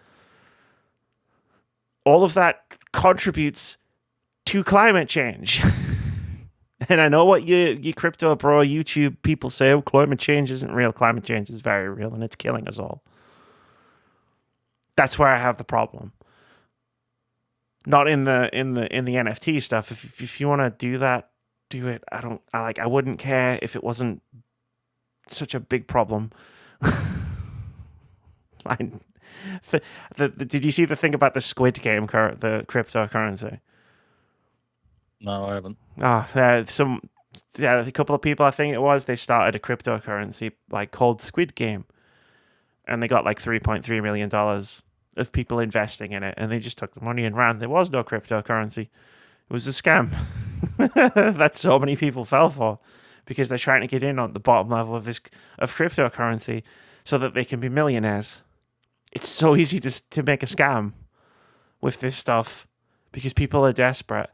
All of that contributes to climate change. And I know what you crypto bro YouTube people say, oh, climate change isn't real. Climate change is very real and it's killing us all. That's where I have the problem. Not in the NFT stuff. If you want to do that, do it. I wouldn't care if it wasn't such a big problem. Did you see the thing about the Squid Game, the cryptocurrency? No, I haven't. A couple of people, I think it was, they started a cryptocurrency like called Squid Game, and they got like $3.3 million of people investing in it, and they just took the money and ran. There was no cryptocurrency. It was a scam that so many people fell for because they're trying to get in on the bottom level of cryptocurrency so that they can be millionaires. It's so easy to make a scam with this stuff because people are desperate.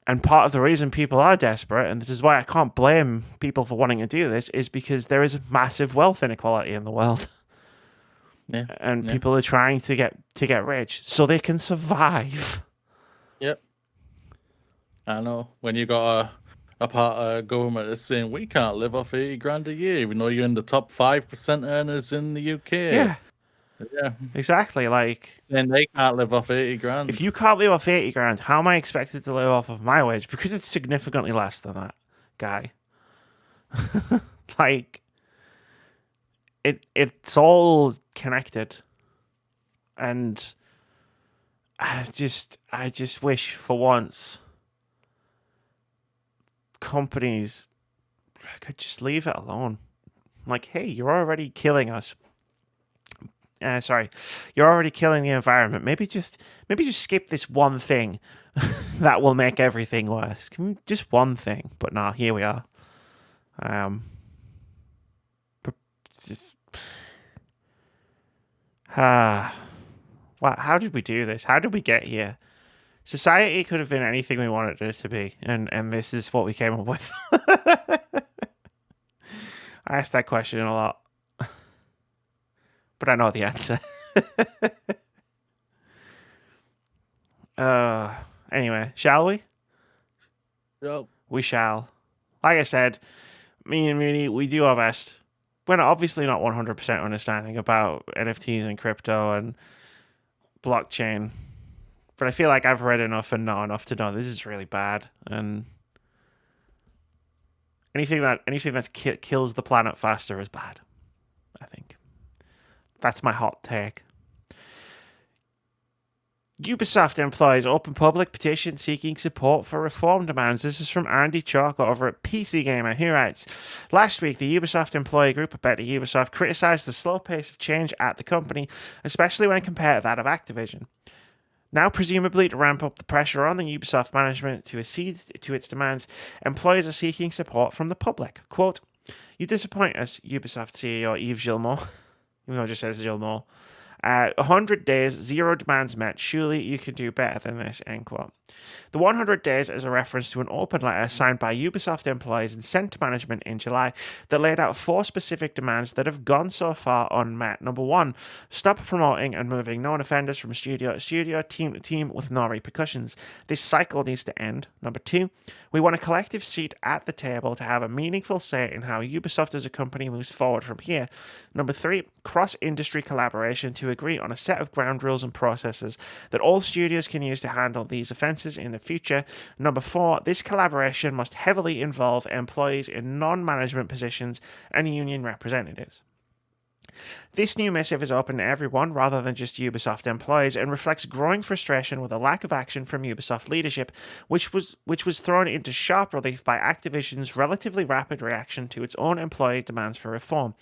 And part of the reason people are desperate, and this is why I can't blame people for wanting to do this, is because there is massive wealth inequality in the world. Yeah. And people are trying to get rich so they can survive. Yep. I know. When you got a part of government that's saying we can't live off 80 grand a year, even though you're in the top 5% earners in the UK. Yeah. Exactly. Like, and they can't live off 80 grand. If you can't live off 80 grand, how am I expected to live off of my wage? Because it's significantly less than that, guy. Like, it's all connected. And I just wish for once companies could just leave it alone. Like, hey, you're already killing us. You're already killing the environment. Maybe just skip this one thing that will make everything worse. Just one thing. But no, here we are. How did we do this? How did we get here? Society could have been anything we wanted it to be, and this is what we came up with. I asked that question a lot, but I know the answer. Anyway, shall we? Yep. We shall. Like I said, me and Mooney, we do our best we're obviously not 100% understanding about NFTs and crypto and blockchain, but I feel like I've read enough and know enough to know this is really bad. And anything that kills the planet faster is bad, I think. That's my hot take. Ubisoft employs open public petition seeking support for reform demands. This is from Andy Chalk over at PC Gamer, who writes, last week, the Ubisoft employee group, Better Ubisoft, criticised the slow pace of change at the company, especially when compared to that of Activision. Now, presumably to ramp up the pressure on the Ubisoft management to accede to its demands, employees are seeking support from the public. Quote, you disappoint us, Ubisoft CEO Yves Gilmour, even though it just says Gilmour. 100 days, 0 demands met. Surely you can do better than this, end quote. The 100 days is a reference to an open letter signed by Ubisoft employees and sent to management in July that laid out 4 specific demands that have gone so far unmet. Number 1, stop promoting and moving known offenders from studio to studio, team to team with no repercussions. This cycle needs to end. Number 2, we want a collective seat at the table to have a meaningful say in how Ubisoft as a company moves forward from here. Number 3, cross-industry collaboration to agree on a set of ground rules and processes that all studios can use to handle these offences in the future. Number 4, this collaboration must heavily involve employees in non-management positions and union representatives. This new missive is open to everyone rather than just Ubisoft employees and reflects growing frustration with a lack of action from Ubisoft leadership, which was thrown into sharp relief by Activision's relatively rapid reaction to its own employee demands for reform.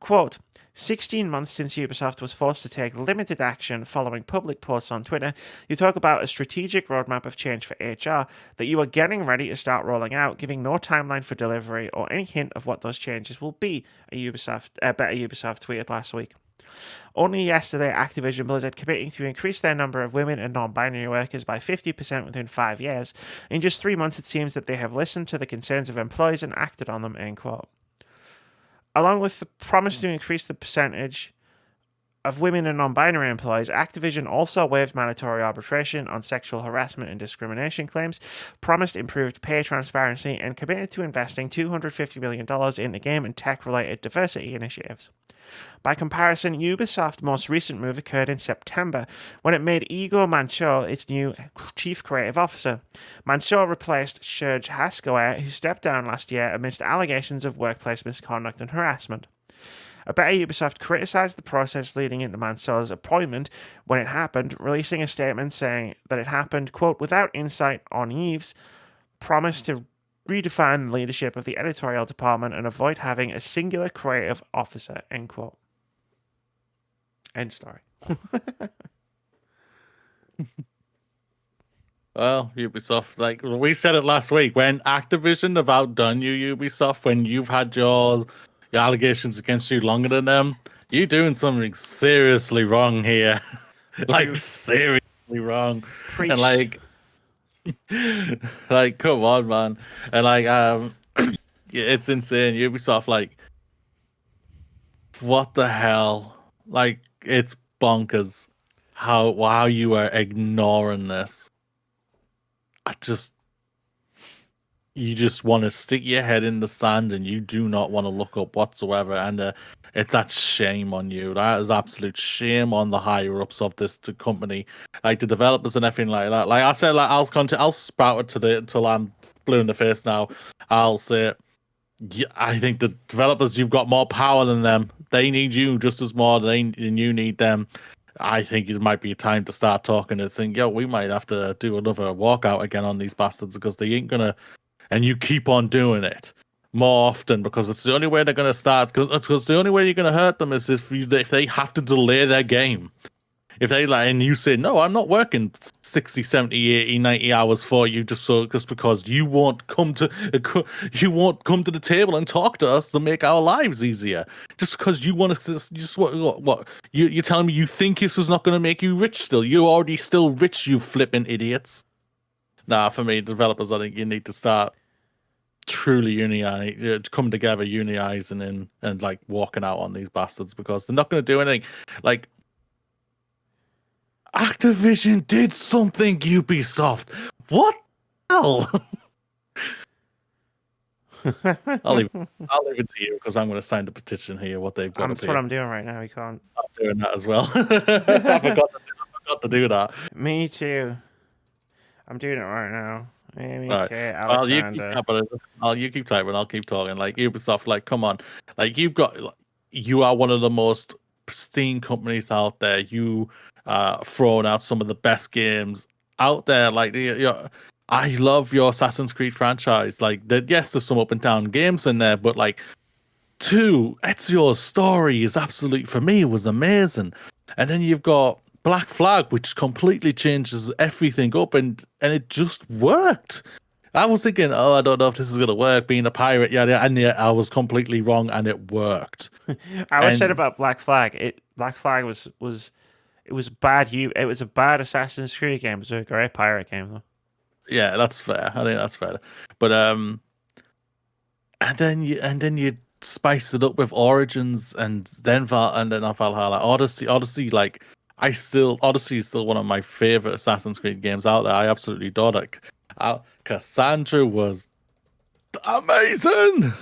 Quote, 16 months since Ubisoft was forced to take limited action following public posts on Twitter, you talk about a strategic roadmap of change for HR that you are getting ready to start rolling out, giving no timeline for delivery or any hint of what those changes will be, Better Ubisoft tweeted last week. Only yesterday, Activision Blizzard committing to increase their number of women and non-binary workers by 50% within 5 years. In just 3 months, it seems that they have listened to the concerns of employees and acted on them, end quote. Along with the promise to increase the percentage of women and non-binary employees, Activision also waived mandatory arbitration on sexual harassment and discrimination claims, promised improved pay transparency, and committed to investing $250 million into game and tech-related diversity initiatives. By comparison, Ubisoft's most recent move occurred in September, when it made Igor Manchot its new chief creative officer. Manchot replaced Serge Haskauer, who stepped down last year amidst allegations of workplace misconduct and harassment. A Better Ubisoft criticised the process leading into Manchot's appointment when it happened, releasing a statement saying that it happened, quote, without insight on Yves' promise to redefine the leadership of the editorial department and avoid having a singular creative officer, end quote. End story. Well, Ubisoft, like we said it last week, when Activision have outdone you, Ubisoft, when you've had your allegations against you longer than them, you're doing something seriously wrong here. Like, seriously wrong. Preach. And like, come on, man. And it's insane. Ubisoft, like, what the hell? Like, it's bonkers how you are ignoring this. You just want to stick your head in the sand and you do not want to look up whatsoever. And that's shame on you. That is absolute shame on the higher ups of this company, like the developers and everything like that. Like I said, like I'll spout it till I'm blue in the face. Now I'll say, yeah, I think the developers, you've got more power than them. They need you just as more than you need them. I think it might be time to start talking and saying, yo, we might have to do another walkout again on these bastards because they ain't gonna. And you keep on doing it more often because it's the only way they're gonna start. Because the only way you're gonna hurt them is if they have to delay their game. If they and you say, no, I'm not working 60, 70, 80, 90 hours for you just because you won't come to the table and talk to us to make our lives easier. Just because you want to, what? You're telling me you think this is not going to make you rich still? You're already still rich, you flipping idiots. Nah, for me, developers, I think you need to start truly come together, unionizing and like walking out on these bastards because they're not going to do anything. Like, Activision did something, Ubisoft. What the hell? I'll leave it to you because I'm going to sign the petition here. What they've got up That's what here. I'm doing right now. You can't. I'm doing that as well. I forgot to do that. Me too. I'm doing it right now. Amy Right. K. Well, you keep Alexander. typing. You keep typing. I'll keep talking. Like Ubisoft, like come on, like you are one of the most pristine companies out there. You thrown out some of the best games out there. Like I love your Assassin's Creed franchise. Like yes, there's some up and down games in there, but like Ezio's story is absolute for me. It was amazing, and then you've got Black Flag, which completely changes everything up, and it just worked. I was thinking, oh, I don't know if this is gonna work, being a pirate, yeah, and yet I was completely wrong, and it worked. I always said And about Black Flag. Black Flag was it was bad. It was a bad Assassin's Creed game. It was a great pirate game though. yeah, that's fair. I think that's fair. But and then you spice it up with Origins, and then Valhalla, Odyssey. Like Odyssey is still one of my favorite Assassin's Creed games out there. I absolutely adore it. Cassandra was amazing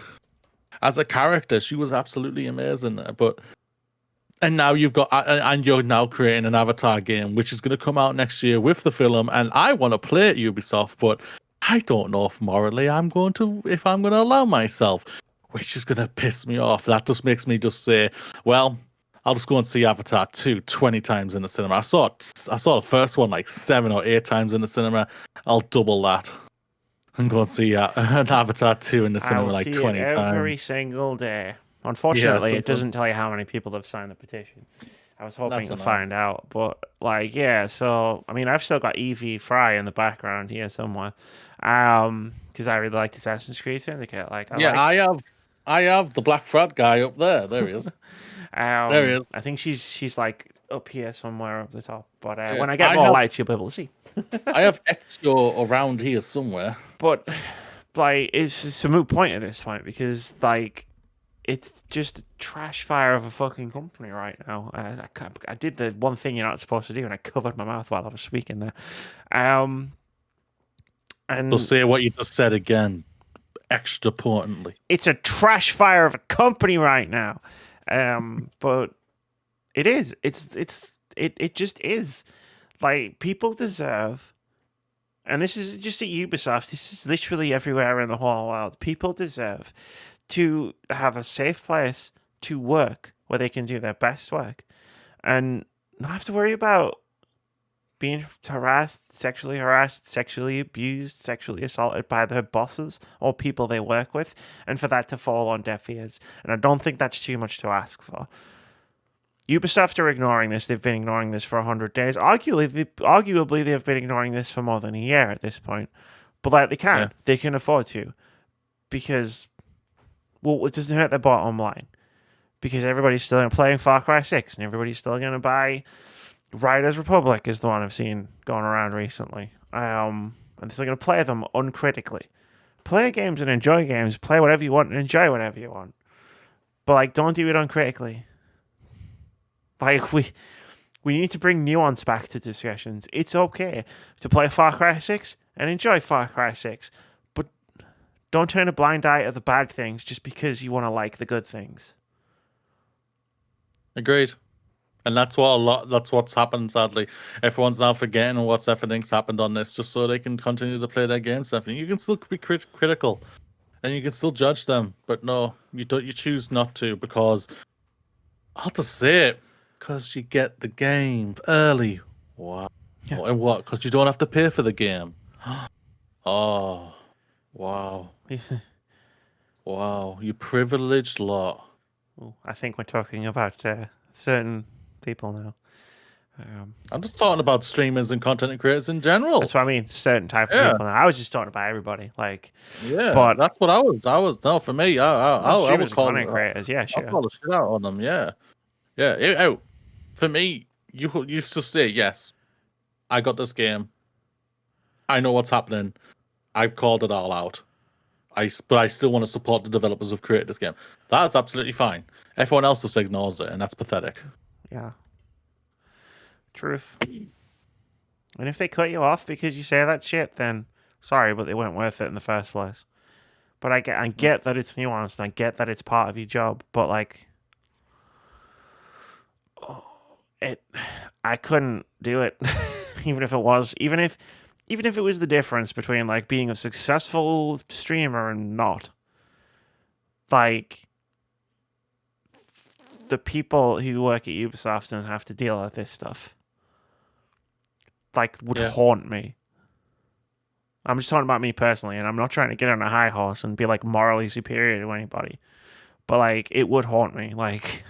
as a character. She was absolutely amazing. And now you're now creating an Avatar game, which is going to come out next year with the film. And I want to play it, Ubisoft, but I don't know if morally if I'm going to allow myself, which is going to piss me off. That just makes me just say, well, I'll just go and see Avatar 2 20 times in the cinema. I saw the first one like 7 or 8 times in the cinema. I'll double that and go and see an Avatar 2 in the cinema like 20 times. Every single day. Unfortunately, it doesn't tell you how many people have signed the petition. I was hoping to find out, but like, yeah. So, I mean, I've still got Evie Fry in the background here somewhere, because I really liked Assassin's Creed Syndicate. I have the Black Flag guy up there. There he is. There he is. I think she's like up here somewhere up the top. But when I get more lights, you'll be able to see. I have Ezio around here somewhere. But like, it's just a moot point at this point because like, it's just a trash fire of a fucking company right now. I did the one thing you're not supposed to do, and I covered my mouth while I was speaking there. And so say what you just said again, extra potently. It's a trash fire of a company right now. But it is. It just is. Like, people deserve, and this is just at Ubisoft, this is literally everywhere in the whole world. People deserve to have a safe place to work where they can do their best work and not have to worry about being sexually harassed, sexually abused, sexually assaulted by their bosses or people they work with, and for that to fall on deaf ears. And I don't think that's too much to ask for. Ubisoft are ignoring this. They've been ignoring this for 100 days. Arguably, they've been ignoring this for more than a year at this point. But like, they can. Yeah. They can afford to. Because, well, it doesn't hurt their bottom line. Because everybody's still going to play Far Cry 6, and everybody's still going to buy Riders Republic is the one I've seen going around recently. And they're still going to play them uncritically. Play games and enjoy games. Play whatever you want and enjoy whatever you want. But, like, don't do it uncritically. Like, we need to bring nuance back to discussions. It's okay to play Far Cry 6 and enjoy Far Cry 6. But don't turn a blind eye to the bad things just because you want to like the good things. Agreed. And that's what's happened, sadly. Everyone's now forgetting everything's happened on this just so they can continue to play their games. You can still be critical and you can still judge them, but no, you choose not to, because I'll just say it, because you get the game early. Wow. Yeah. And what? Because you don't have to pay for the game. Oh, wow. Wow, you privileged lot. Well, I think we're talking about certain people now. I'm just talking about streamers and content creators in general. That's what I mean. Certain type of people now. I was just talking about everybody. Like, yeah, but that's what I was. No, for me, I was calling content creators. Yeah, sure. I'll call the shit out on them. Yeah. For me, you used to say, yes, I got this game. I know what's happening. I've called it all out. But I still want to support the developers who've created this game. That's absolutely fine. Everyone else just ignores it, and that's pathetic. Yeah. Truth. And if they cut you off because you say that shit, then sorry, but they weren't worth it in the first place. But I get that it's nuanced, and I get that it's part of your job. But like, I couldn't do it, even if it was the difference between like being a successful streamer and not. Like, the people who work at Ubisoft and have to deal with this stuff, like, would haunt me. I'm just talking about me personally, and I'm not trying to get on a high horse and be like morally superior to anybody. But like, it would haunt me. Like,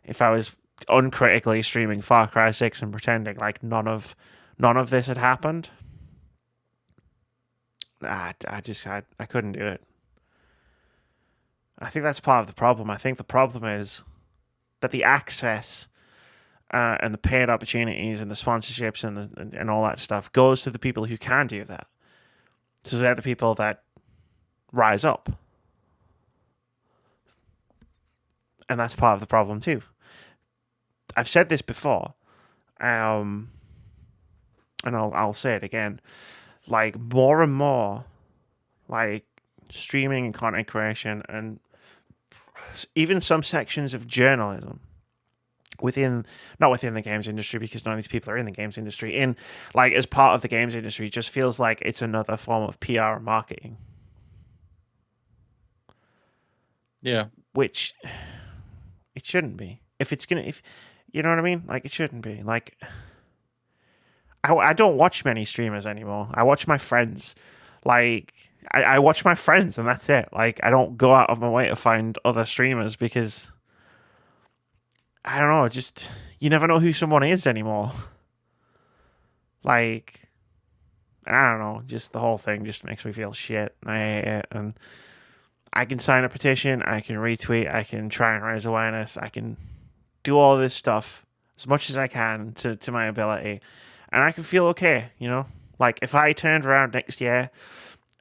if I was uncritically streaming Far Cry 6 and pretending like none of this had happened, I couldn't do it. I think that's part of the problem. I think the problem is that the access and the paid opportunities and the sponsorships and all that stuff goes to the people who can do that. So they're the people that rise up. And that's part of the problem too. I've said this before, and I'll say it again. Like, more and more, like, streaming and content creation, and even some sections of journalism not within the games industry, because none of these people are in the games industry, in like as part of the games industry, just feels like it's another form of PR and marketing. Yeah, which it shouldn't be. If you know what I mean, like, it shouldn't be. Like, I don't watch many streamers anymore. I watch my friends. Like, I watch my friends, and that's it. Like, I don't go out of my way to find other streamers, because I don't know, just, you never know who someone is anymore. Like, I don't know, just the whole thing just makes me feel shit. I hate it. And I can sign a petition, I can retweet, I can try and raise awareness, I can do all this stuff as much as I can to my ability, and I can feel okay, you know? Like, if I turned around next year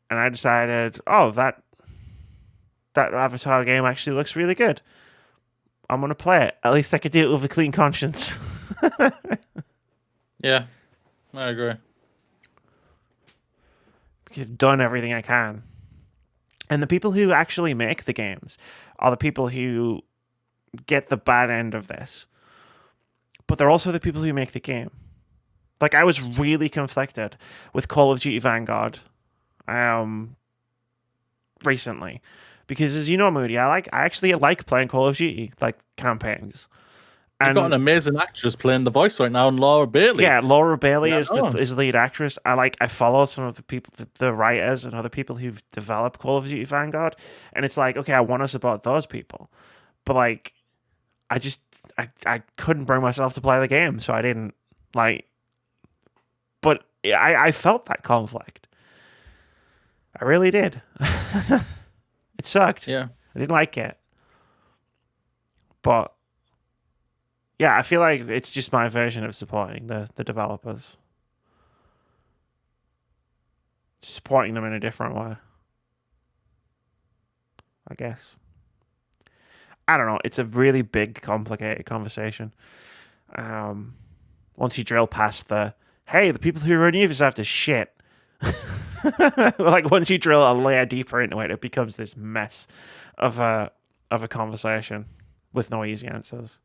and I decided, oh, that Avatar game actually looks really good, I'm going to play it. At least I could do it with a clean conscience. Yeah, I agree. Because I've done everything I can. And the people who actually make the games are the people who get the bad end of this. But they're also the people who make the game. Like, I was really conflicted with Call of Duty Vanguard recently. Because, as you know, Moody, I actually like playing Call of Duty, like, campaigns. You've got an amazing actress playing the voice right now, and Laura Bailey. Yeah, Laura Bailey is the lead actress. I follow some of the people, the writers and other people who've developed Call of Duty Vanguard, and it's like, okay, I want to support those people, but like, I couldn't bring myself to play the game, so I didn't. Like, but I felt that conflict. I really did. It sucked. Yeah, I didn't like it, but yeah, I feel like it's just my version of supporting the developers. Supporting them in a different way, I guess. I don't know. It's a really big, complicated conversation. Once you drill past the people who run Ubisoft are shit. Like, once you drill a layer deeper into it, it becomes this mess of a conversation with no easy answers.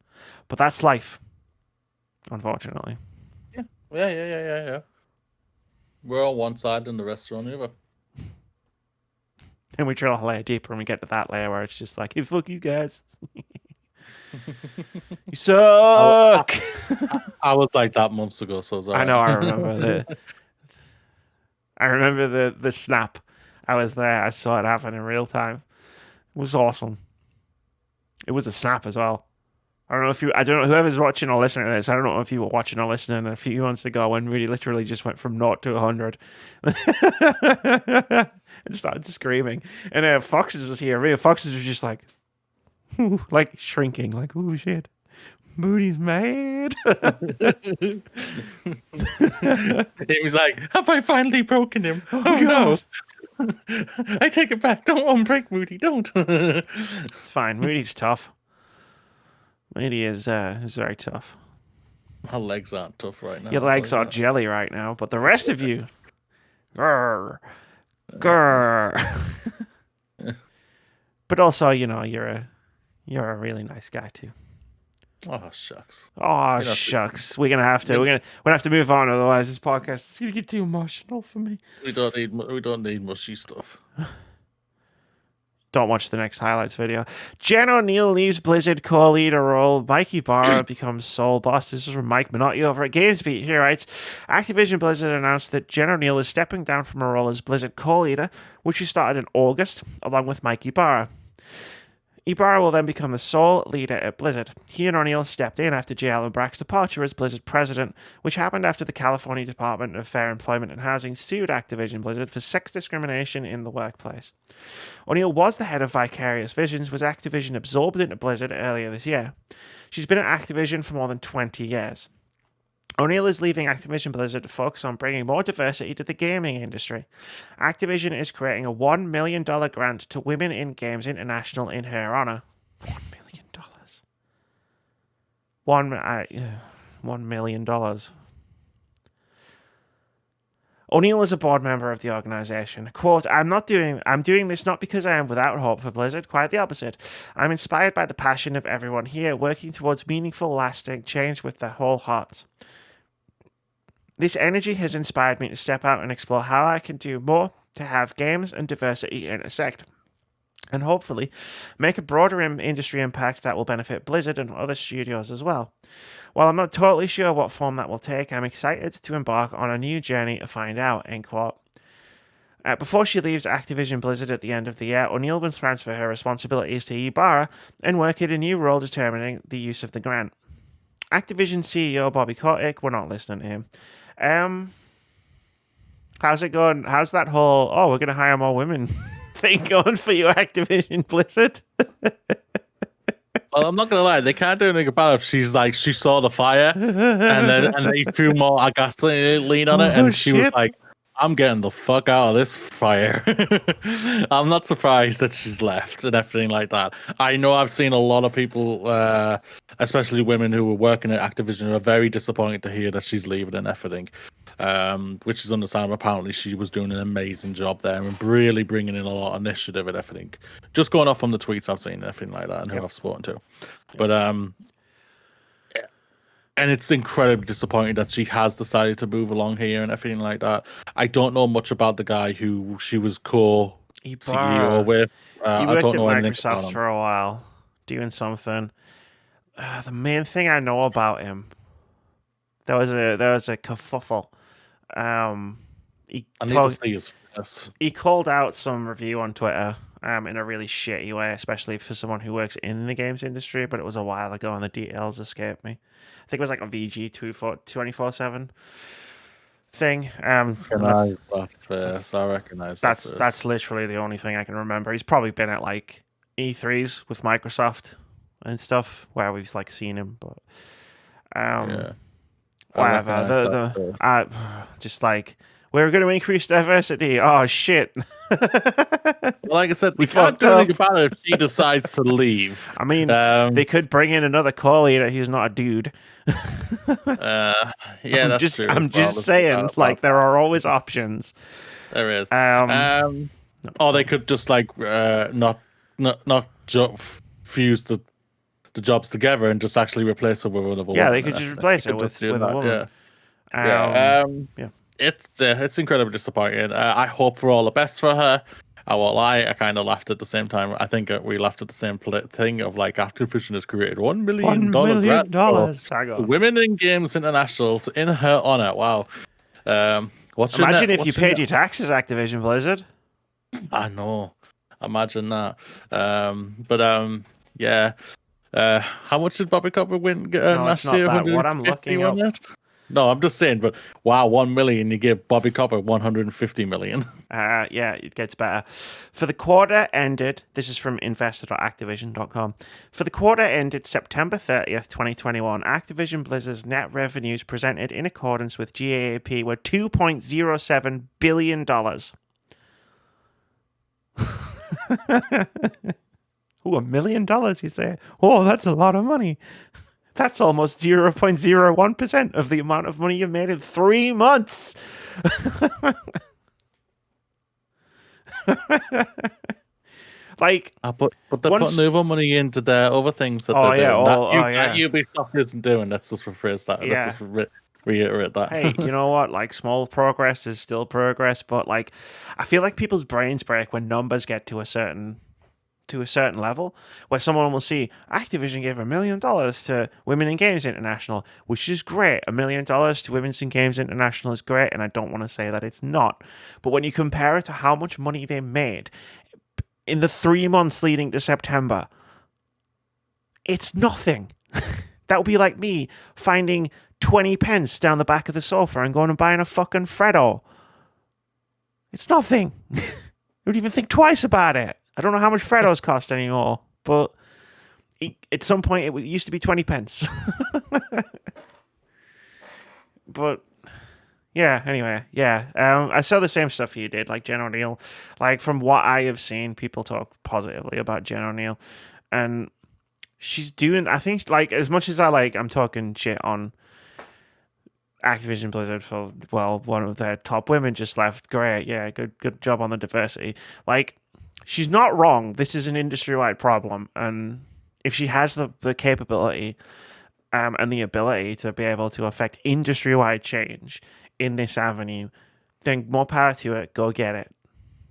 But that's life, unfortunately. Yeah. We're on one side and the rest are on the other. And we drill a layer deeper and we get to that layer where it's just like, hey, fuck you guys. You suck. I was like that months ago, so I know, I remember the snap. I was there. I saw it happen in real time. It was awesome. It was a snap as well. I don't know, whoever's watching or listening to this, I don't know if you were watching or listening a few months ago when we literally just went from 0 to 100 and started screaming. And Foxes was here. Real Foxes was just like, like shrinking, like, oh shit, Moody's mad. He was like, have I finally broken him? Oh no. I take it back. Don't unbreak Moody. Don't. It's fine. Moody's tough. Moody is very tough. My legs aren't tough right now. Your legs are jelly right now, but the rest of you, grrr. But also, you're a really nice guy too. Oh shucks. Oh shucks. We're gonna have to move on, otherwise this podcast is gonna get too emotional for me. We don't need mushy stuff. Don't watch the next highlights video. Jen Oneal leaves Blizzard co-leader role. Mike Ybarra becomes sole boss. This is from Mike Minotti over at GamesBeat. He writes, Activision Blizzard announced that Jen Oneal is stepping down from her role as Blizzard co-leader, which she started in August, along with Mike Ybarra. Ybarra will then become the sole leader at Blizzard. He and Oneal stepped in after J. Allen Brack's departure as Blizzard president, which happened after the California Department of Fair Employment and Housing sued Activision Blizzard for sex discrimination in the workplace. Oneal was the head of Vicarious Visions, was Activision absorbed into Blizzard earlier this year. She's been at Activision for more than 20 years. Oneal is leaving Activision Blizzard to focus on bringing more diversity to the gaming industry. Activision is creating a $1 million grant to Women in Games International in her honor. $1 million. $1 million. Oneal is a board member of the organization. Quote, I'm doing this not because I am without hope for Blizzard, quite the opposite. I'm inspired by the passion of everyone here, working towards meaningful, lasting change with their whole hearts. This energy has inspired me to step out and explore how I can do more to have games and diversity intersect, and hopefully make a broader industry impact that will benefit Blizzard and other studios as well. While I'm not totally sure what form that will take, I'm excited to embark on a new journey to find out, end quote. Before she leaves Activision Blizzard at the end of the year, Oneal will transfer her responsibilities to Ybarra and work in a new role determining the use of the grant. Activision CEO Bobby Kotick, we're not listening to him. How's it going? How's that whole, we're going to hire more women thing going for you, Activision Blizzard? Well, I'm not going to lie. They can't do anything about it if she's like, she saw the fire and they threw more gasoline on it. And she was like, I'm getting the fuck out of this fire. I'm not surprised that she's left and everything like that. I know I've seen a lot of people, especially women who were working at Activision, who are very disappointed to hear that she's leaving and everything, which is understandable. Apparently, she was doing an amazing job there and really bringing in a lot of initiative and everything. Just going off from the tweets I've seen and everything like that and who I've spoken to. But, and it's incredibly disappointing that she has decided to move along here and everything like that. I don't know much about the guy who she was co-CEO with. He worked at Microsoft for a while, doing something. The main thing I know about him, there was a kerfuffle. He called out some review on Twitter in a really shitty way, especially for someone who works in the games industry, but it was a while ago and the details escaped me. I think it was like a VG 24/7 thing. I recognize that's literally the only thing I can remember. He's probably been at like E3s with Microsoft and stuff where we've like seen him, but whatever. Just like, we're going to increase diversity. Oh shit. Like I said, we can't do anything about it if she decides to leave. I mean, they could bring in another co-leader who's not a dude. That's true. I'm just saying, like, there are always options. There is. Or they could just like not fuse the jobs together and just actually replace her with another woman. Yeah, they could just replace it with a woman. It's incredibly disappointing. I hope for all the best for her. I won't lie, I kind of laughed at the same time. I think we laughed at the same thing of like Activision has created $1 million grant for Women in Games International in her honor. Wow. Imagine if you paid your taxes, Activision Blizzard. I know. Imagine that. How much did Bobby Copper win last year? What I'm looking at. No, I'm just saying, but wow, 1 million, you give Bobby Copper 150 million. It gets better. For the quarter ended, this is from investor.activision.com. For the quarter ended September 30th, 2021, Activision Blizzard's net revenues presented in accordance with GAAP were $2.07 billion. $1 million, you say? Oh, that's a lot of money. That's almost 0.01% of the amount of money you've made in 3 months. Like, But they're once, putting over money into their other things that oh they're yeah, doing. That yeah, Ubisoft isn't doing. Let's just rephrase that. Let's yeah. just reiterate Hey, that. you know what? Like, small progress is still progress, but like, I feel like people's brains break when numbers get to a certain level, where someone will see Activision gave $1 million to Women in Games International, which is great. $1 million to Women in Games International is great, and I don't want to say that it's not. But when you compare it to how much money they made in the 3 months leading to September, it's nothing. That would be like me finding 20 pence down the back of the sofa and going and buying a fucking Freddo. It's nothing. You don't even think twice about it. I don't know how much Freddos cost anymore, but at some point it used to be 20 pence. But yeah, anyway, yeah. I saw the same stuff you did, like Jen O'Neill. Like, from what I have seen, people talk positively about Jen O'Neill, and she's doing. I think, like, as much as I'm talking shit on Activision Blizzard for, well, one of their top women just left. Great, yeah, good job on the diversity. Like, she's not wrong. This is an industry-wide problem, and if she has the capability and the ability to be able to affect industry-wide change in this avenue, then more power to it. Go get it,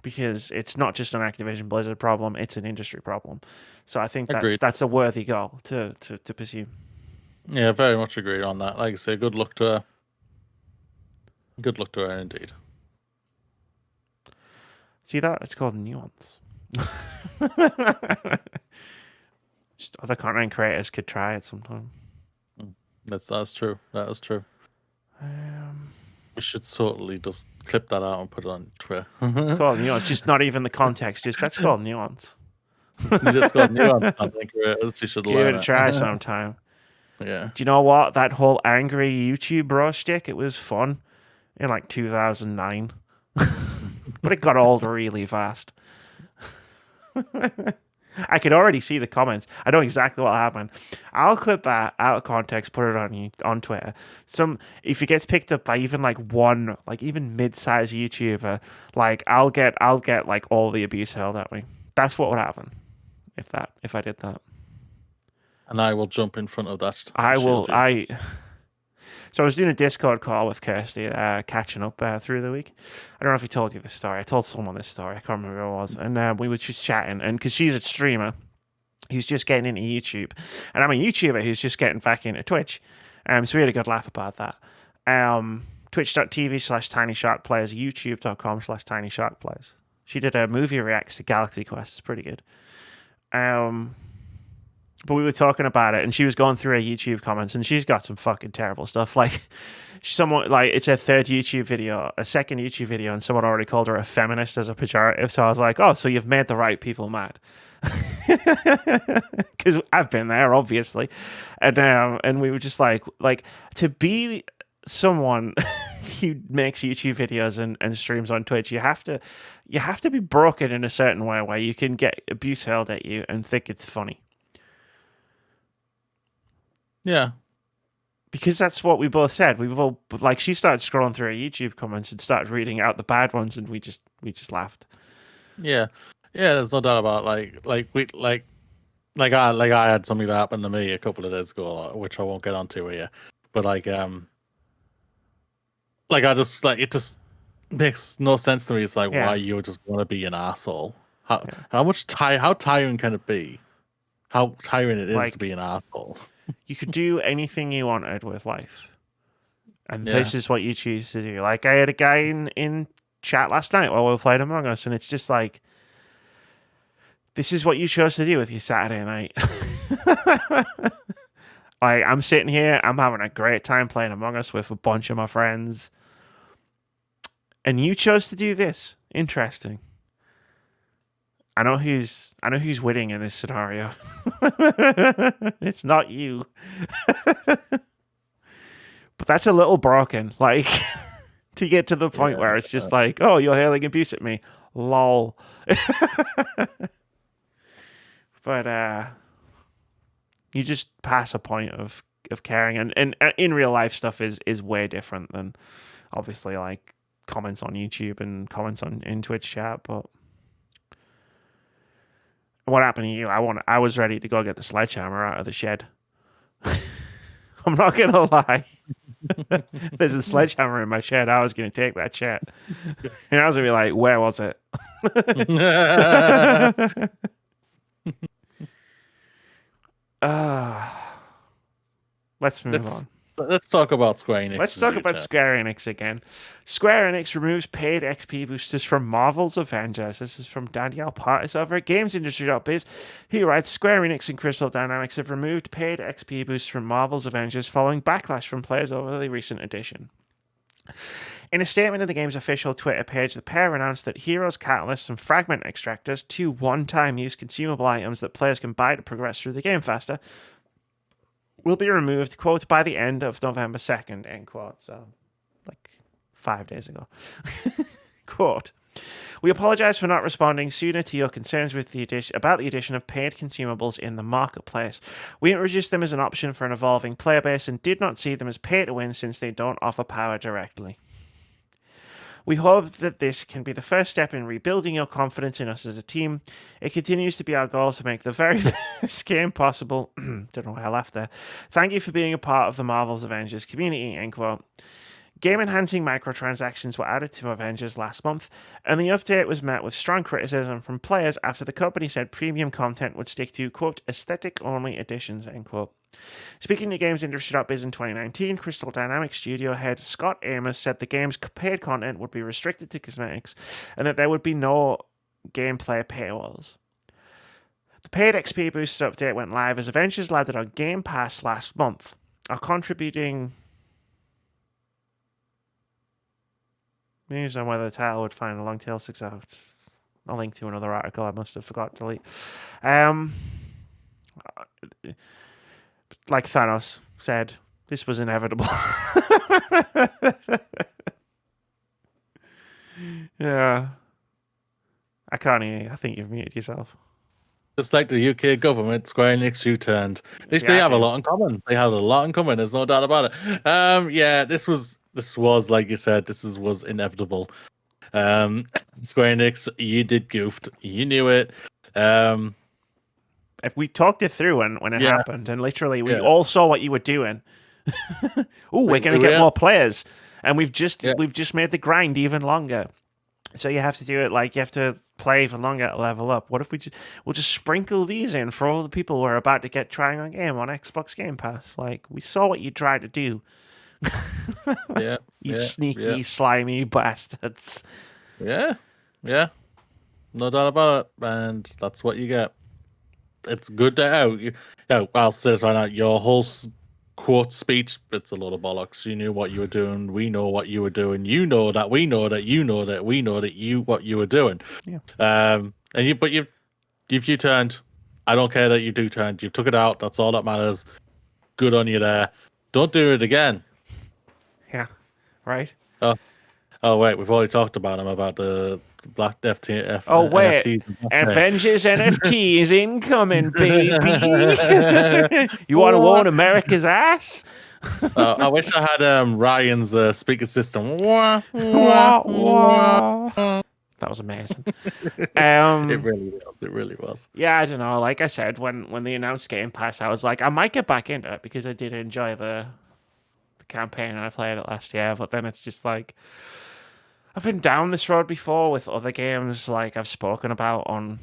because it's not just an Activision Blizzard problem; it's an industry problem. So I think Agreed. that's a worthy goal to pursue. Yeah, very much agree on that. Like I say, good luck to her. Good luck to her, indeed. See that? It's called nuance. Just other content creators could try it sometime. That's true. That is true. We should totally just clip that out and put it on Twitter. It's called nuance. Just not even the context. Just that's called nuance. It's called nuance content creators. You should Give learn it a try sometime. Yeah. Do you know what? That whole angry YouTube bro shtick, it was fun in like 2009. But it got old really fast. I could already see the comments. I know exactly what happened. I'll clip that out of context, put it on Twitter. If it gets picked up by even like one, like even mid-sized YouTuber, like I'll get like all the abuse hurled at me. That's what would happen if I did that. And I will jump in front of that. I will. So I was doing a Discord call with Kirsty, catching up through the week. I don't know if he told you this story. I told someone this story. I can't remember who it was. And we were just chatting. And because she's a streamer who's just getting into YouTube. And I'm a YouTuber who's just getting back into Twitch. So we had a good laugh about that. Twitch.tv/TinySharkPlayers, YouTube.com/TinySharkPlayers. She did a movie reacts to Galaxy Quest. It's pretty good. But we were talking about it, and she was going through her YouTube comments, and she's got some fucking terrible stuff. Like, someone, like, it's her third YouTube video, a second YouTube video, and someone already called her a feminist as a pejorative. So I was like, oh, so you've made the right people mad. Because I've been there, obviously. And we were just like, to be someone who makes YouTube videos and streams on Twitch, you have to be broken in a certain way where you can get abuse hurled at you and think it's funny. Yeah. Because that's what we both said. We both, like, she started scrolling through her YouTube comments and started reading out the bad ones, and we just laughed. Yeah. Yeah, there's no doubt about I had something that happened to me a couple of days ago, which I won't get onto here. But I just it just makes no sense to me. It's like, why you just want to be an asshole? How tiring can it be? How tiring it is to be an asshole. You could do anything you wanted with life. And this is what you choose to do. Like, I had a guy in chat last night while we were playing Among Us, and it's just like, this is what you chose to do with your Saturday night. Like, I'm sitting here, I'm having a great time playing Among Us with a bunch of my friends. And you chose to do this. Interesting. I know who's winning in this scenario. It's not you. But that's a little broken. Like, to get to the point where it's just like, oh, you're hurling abuse at me. Lol. But you just pass a point of caring. And in real life stuff is way different than obviously like comments on YouTube and comments in Twitch chat, but what happened to you? I was ready to go get the sledgehammer out of the shed. I'm not gonna lie. There's a sledgehammer in my shed. I was gonna take that shed, and I was gonna be like, "Where was it?" Let's move on. Let's talk about Square Enix. Let's talk about Square Enix again. Square Enix removes paid XP boosters from Marvel's Avengers. This is from Danielle Partis over at GamesIndustry.biz. He writes, Square Enix and Crystal Dynamics have removed paid XP boosts from Marvel's Avengers following backlash from players over the recent edition. In a statement in the game's official Twitter page, the pair announced that Heroes Catalysts and Fragment Extractors, 2 one-time use consumable items that players can buy to progress through the game faster, will be removed, quote, by the end of November 2nd, end quote. So, like, 5 days ago. Quote, we apologize for not responding sooner to your concerns with about the addition of paid consumables in the marketplace. We introduced them as an option for an evolving player base and did not see them as pay to win since they don't offer power directly. We hope that this can be the first step in rebuilding your confidence in us as a team. It continues to be our goal to make the very best game possible. Don't know why I laughed there. Thank you for being a part of the Marvel's Avengers community, end quote. Game-enhancing microtransactions were added to Avengers last month, and the update was met with strong criticism from players after the company said premium content would stick to, quote, aesthetic-only editions, end quote. Speaking to GamesIndustry.biz in 2019, Crystal Dynamics studio head Scott Amos said the game's paid content would be restricted to cosmetics and that there would be no gameplay paywalls. The paid XP boosts update went live as Avengers landed on Game Pass last month, are contributing news on whether the title would find a long tail success. I'll link to another article I must have forgot to delete. Like Thanos said, this was inevitable. Yeah. I can't hear you. I think you've muted yourself. Just like the UK government, Square Enix U-turned. They have a lot in common. They have a lot in common. There's no doubt about it. Yeah, this was like you said. Was inevitable. Square Enix, you did goofed. You knew it. If we talked it through when it happened, and literally we all saw what you were doing. We're going to get more players, and we've just made the grind even longer. So you have to do it like you have to play even longer to level up. What if we'll just sprinkle these in for all the people who are about to get trying on game on Xbox Game Pass? Like, we saw what you tried to do. You sneaky, slimy bastards. Yeah, no doubt about it, and that's what you get. It's good to I'll say this right now. Your whole quote speech, it's a lot of bollocks. You knew what you were doing. We know what you were doing. You know that. We know that. You know that. We know that what you were doing. Yeah. But you've turned. I don't care that you do turn. You took it out. That's all that matters. Good on you there. Don't do it again. Yeah. Right. Oh wait, we've already talked about him about the Black FT. Oh wait, Avengers NFTs incoming, baby. You want to own America's ass? I wish I had Ryan's speaker system. That was amazing. It really was. Yeah, I don't know. Like I said, when they announced Game Pass, I was like, I might get back into it because I did enjoy the campaign and I played it last year. But then it's just like, I've been down this road before with other games, like I've spoken about on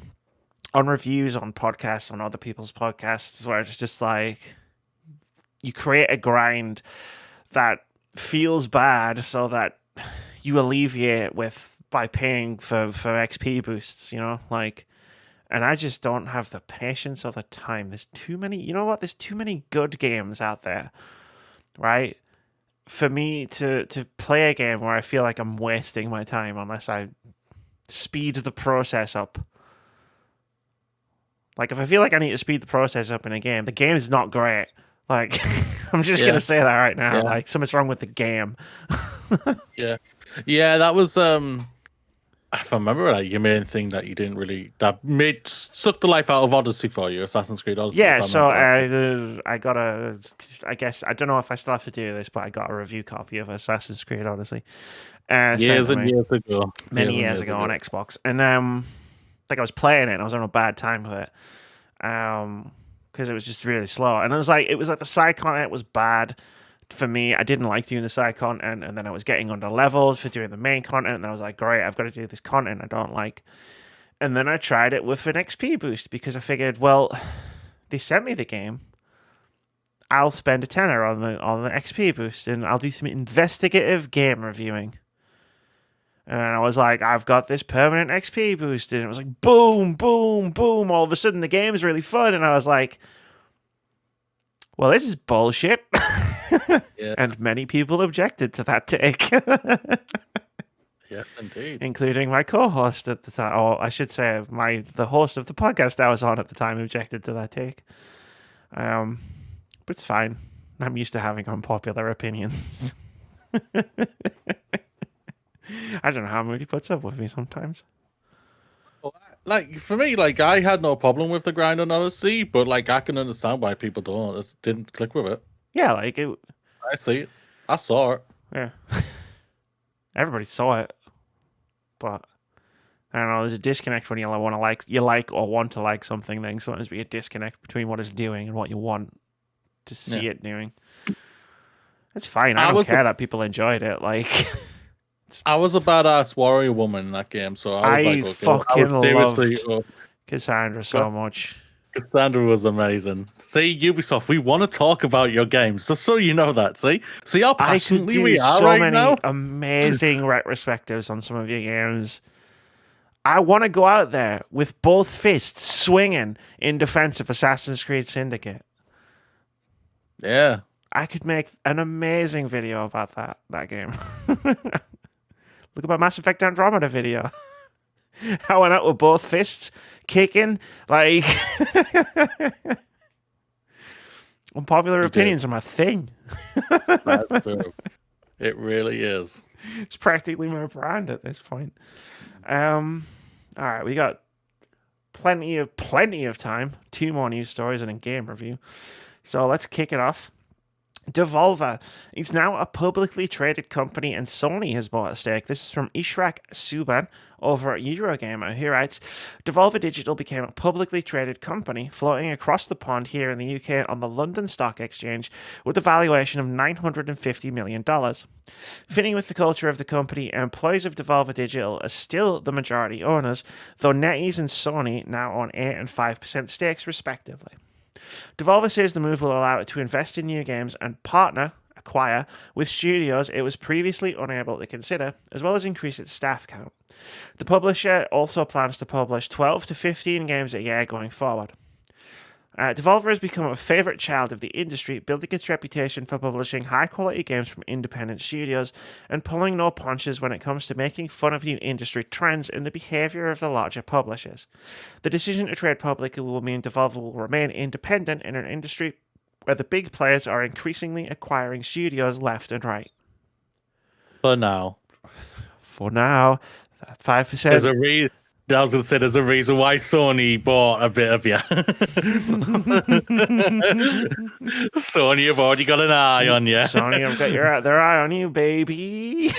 reviews, on podcasts, on other people's podcasts, where it's just like you create a grind that feels bad so that you alleviate by paying for XP boosts, like, and I just don't have the patience or the time. There's too many, there's too many good games out there, right? For me to play a game where I feel like I'm wasting my time unless I speed the process up. Like, if I feel like I need to speed the process up in a game, the game is not great. Like, I'm just going to say that right now. Yeah. Like, something's wrong with the game. Yeah, that was, if I remember right, your main thing that you didn't really, sucked the life out of Odyssey for you, Assassin's Creed Odyssey. Yeah, so I got I guess, I don't know if I still have to do this, but I got a review copy of Assassin's Creed Odyssey. Years and years ago. Many years ago on Xbox. And Like I was playing it and I was having a bad time with it. Because it was just really slow. And it was like the side content was bad for me. I didn't like doing the side content, and then I was getting under levels for doing the main content, and then I was like, great, I've got to do this content I don't like. And then I tried it with an XP boost because I figured, well, they sent me the game. I'll spend a tenner on the XP boost, and I'll do some investigative game reviewing. And I was like, I've got this permanent XP boost, and it was like, boom, boom, boom. All of a sudden, the game is really fun, and I was like, well, this is bullshit. Yeah. And many people objected to that take. Yes, indeed. Including my co-host at the time, or I should say, the host of the podcast I was on at the time objected to that take. But it's fine. I'm used to having unpopular opinions. I don't know how Moody puts up with me sometimes. Like, for me, like, I had no problem with the grind on Odyssey, but, like, I can understand why people don't. It didn't click with it. Yeah, like it. I see it. I saw it. Yeah. Everybody saw it. But I don't know, there's a disconnect when you want to like something, then sometimes be a disconnect between what it's doing and what you want to see it doing. It's fine. I don't care that people enjoyed it. Like, I was a badass warrior woman in that game, so I was fucking loved Cassandra so much. Cassandra was amazing. See, Ubisoft, we want to talk about your games, just so you know that. See how passionately we are so right many now? Amazing retrospectives on some of your games. I want to go out there with both fists swinging in defense of Assassin's Creed Syndicate. Yeah. I could make an amazing video about that game. Look at my Mass Effect Andromeda video. I went out with both fists, kicking, like... Unpopular opinions are my thing. That's true. It really is. It's practically my brand at this point. All right, we got plenty of time. 2 more news stories and a game review. So let's kick it off. Devolver is now a publicly traded company, and Sony has bought a stake. This is from Ishraq Suban over at Eurogamer, who writes, Devolver Digital became a publicly traded company floating across the pond here in the UK on the London Stock Exchange with a valuation of $950 million. Fitting with the culture of the company, employees of Devolver Digital are still the majority owners, though NetEase and Sony now own 8 and 5% stakes respectively. Devolver says the move will allow it to invest in new games and acquire, with studios it was previously unable to consider, as well as increase its staff count. The publisher also plans to publish 12 to 15 games a year going forward. Devolver has become a favourite child of the industry, building its reputation for publishing high-quality games from independent studios and pulling no punches when it comes to making fun of new industry trends and the behaviour of the larger publishers. The decision to trade publicly will mean Devolver will remain independent in an industry where the big players are increasingly acquiring studios left and right. For now. 5%. There's a reason. I was going to say, there's a reason why Sony bought a bit of you. Sony have already got an eye on you. Sony have got their eye on you, baby.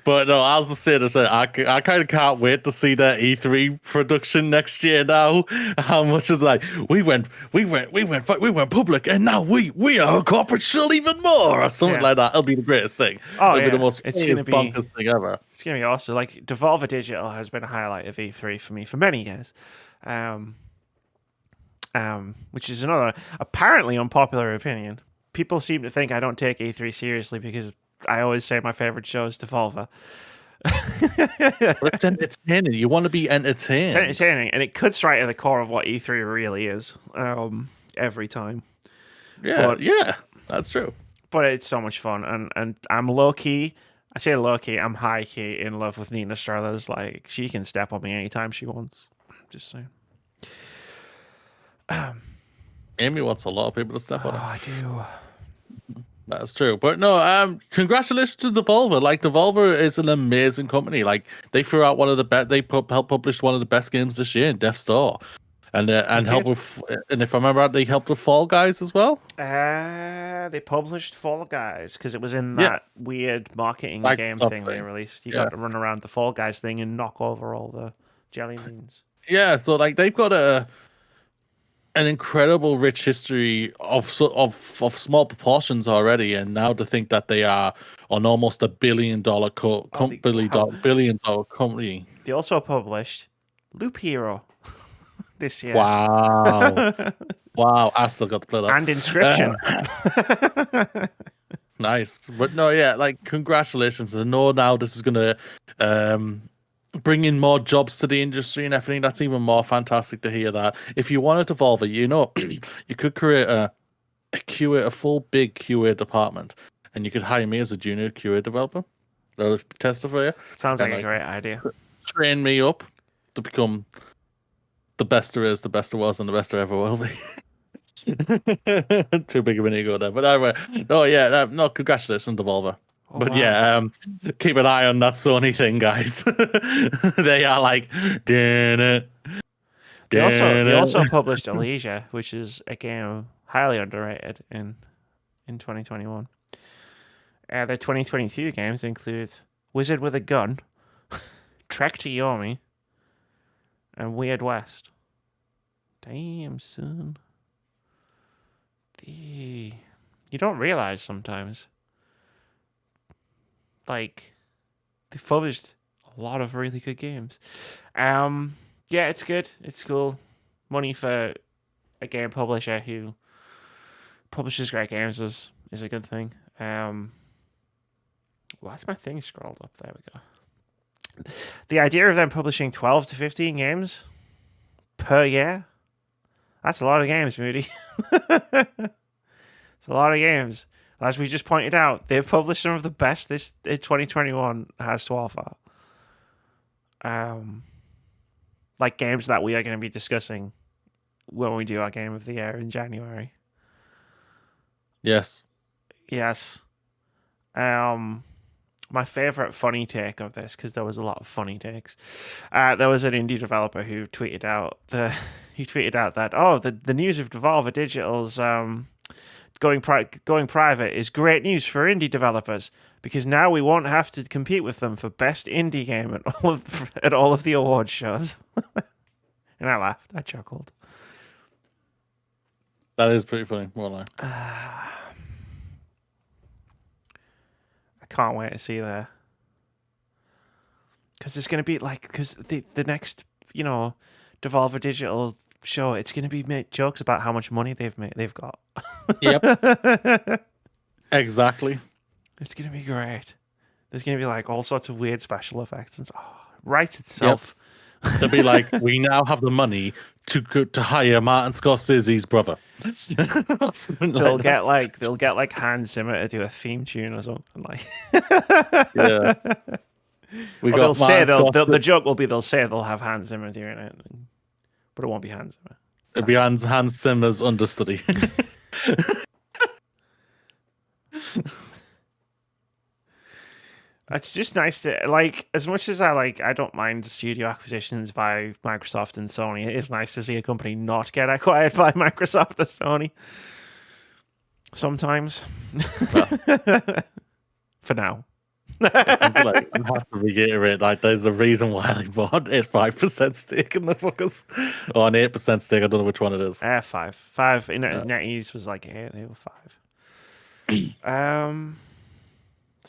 But no, as I said, I kind of can't wait to see that E3 production next year. Now, how much is like we went public, and now we are a corporate shell even more, or something like that. It'll be the greatest thing. Oh, It'll be the most bonkers thing ever. It's gonna be awesome. Like Devolver Digital has been a highlight of E3 for me for many years. Which is another apparently unpopular opinion. People seem to think I don't take E3 seriously because I always say my favorite show is Devolver. It's entertaining. You want to be entertained. It's entertaining, and it cuts right at the core of what E3 really is. Every time. Yeah, that's true. But it's so much fun, and I'm low key. I say low key. I'm high key in love with Nina Struthers. Like, she can step on me anytime she wants. Just saying. Amy wants a lot of people to step on her. I do. That's true. But no, congratulations to Devolver. Like, Devolver is an amazing company. Like, they threw out one of the best, helped publish one of the best games this year in Death's Door. and help with, and if I remember right, they helped with Fall Guys as well. They published Fall Guys because it was in Yeah, that weird marketing game Microsoft thing they thing. released. You Yeah, got to run around the Fall Guys thing and knock over all the jelly beans. yeah. So like they've got an incredible rich history of small proportions already, and now to think that they are on almost $1 billion billion dollar company. They also published Loop Hero this year. Wow. Wow, I still got to play that. And Inscription. Nice. But no, yeah, like congratulations. I know now this is gonna bring in more jobs to the industry and everything. That's even more fantastic to hear that. If you wanted to evolve it, you could create a full big QA department, and you could hire me as a junior QA developer. I'll tester for you. Sounds like a great idea. Train me up to become the best there is, the best there was, and the best there ever will be. Too big of an ego there, but anyway, no, congratulations, Devolver. Oh, but wow. yeah, keep an eye on that Sony thing, guys. They are like, damn They it. also published Elysia, which is a game highly underrated in 2021. Their 2022 games include Wizard with a Gun, Trek to Yomi, and Weird West. Damn, son. You don't realize sometimes, like, they've published a lot of really good games. Yeah, it's good. It's cool. Money for a game publisher who publishes great games is a good thing. Why's my thing scrolled up? There we go. The idea of them publishing 12 to 15 games per year, that's a lot of games, Moody. It's a lot of games. As we just pointed out, they've published some of the best this 2021 has to offer. Like games that we are going to be discussing when we do our Game of the Year in January. Yes. My favorite funny take of this, because there was a lot of funny takes. There was an indie developer who tweeted out that the news of Devolver Digital's going private is great news for indie developers because now we won't have to compete with them for best indie game at all of the awards shows. And I laughed. I chuckled. That is pretty funny. Won't I? I can't wait to see that. Because it's going to be like, because the next, Devolver Digital show, it's going to be jokes about how much money they've got. Yep. Exactly. It's going to be great. There's going to be like all sorts of weird special effects and writes itself. Yep. They'll be like, we now have the money to hire Martin Scorsese's brother. They'll get like Hans Zimmer to do a theme tune or something like. Yeah. The joke will be they'll say they'll have Hans Zimmer doing it, but it won't be Hans Zimmer. It'll be Hans Zimmer's understudy. It's just nice to, like, as much as I don't mind studio acquisitions by Microsoft and Sony, it is nice to see a company not get acquired by Microsoft or Sony. Sometimes. For now. I have to reiterate, there's a reason why they bought a 5% stake in the fuckers. Or an 8% stake, I don't know which one it is. 5. 5 in NetEase was like 8, they were 5. Let's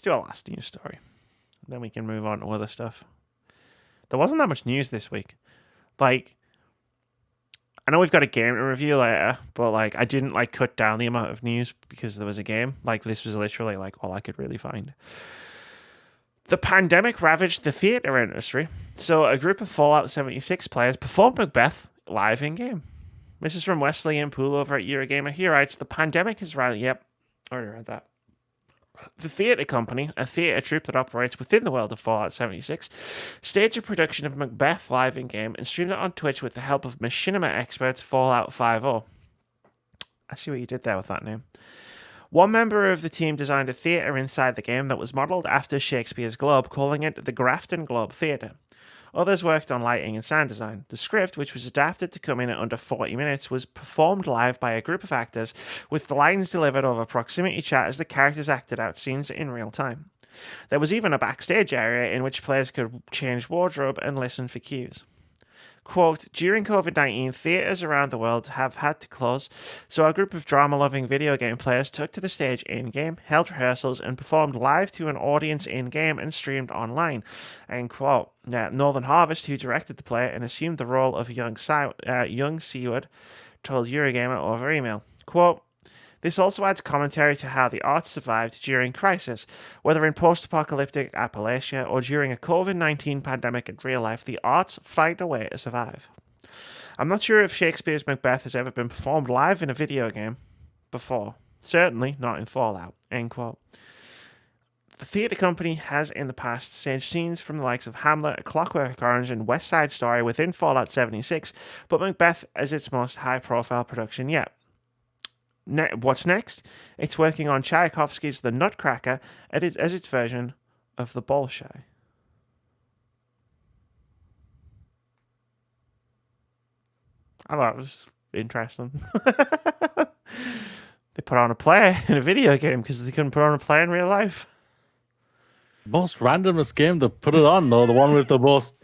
do our last news story. Then we can move on to other stuff. There wasn't that much news this week. Like, I know we've got a game to review later, but I didn't cut down the amount of news because there was a game. This was literally all I could really find. The pandemic ravaged the theater industry, so a group of Fallout 76 players performed Macbeth live in-game. This is from Wesley and Poole over at Eurogamer. He writes, the pandemic has rallied... Yep, already read that. The Theatre Company, a theatre troupe that operates within the world of Fallout 76, staged a production of Macbeth live in-game and streamed it on Twitch with the help of machinima experts Fallout 5.0. I see what you did there with that name. One member of the team designed a theatre inside the game that was modelled after Shakespeare's Globe, calling it the Grafton Globe Theatre. Others worked on lighting and sound design. The script, which was adapted to come in at under 40 minutes, was performed live by a group of actors, with the lines delivered over proximity chat as the characters acted out scenes in real time. There was even a backstage area in which players could change wardrobe and listen for cues. Quote, during COVID-19, theatres around the world have had to close, so a group of drama-loving video game players took to the stage in-game, held rehearsals, and performed live to an audience in-game and streamed online. End quote. Northern Harvest, who directed the play and assumed the role of young Seward, told Eurogamer over email. Quote, this also adds commentary to how the arts survived during crisis. Whether in post-apocalyptic Appalachia or during a COVID-19 pandemic in real life, the arts find a way to survive. I'm not sure if Shakespeare's Macbeth has ever been performed live in a video game before. Certainly not in Fallout. End quote. The theatre company has in the past staged scenes from the likes of Hamlet, A Clockwork Orange, and West Side Story within Fallout 76, but Macbeth is its most high-profile production yet. What's next? It's working on Tchaikovsky's The Nutcracker as its version of the Bolshoi. I thought it was interesting. They put on a play in a video game because they couldn't put on a play in real life. Most randomest game to put it on, though. The one with the most,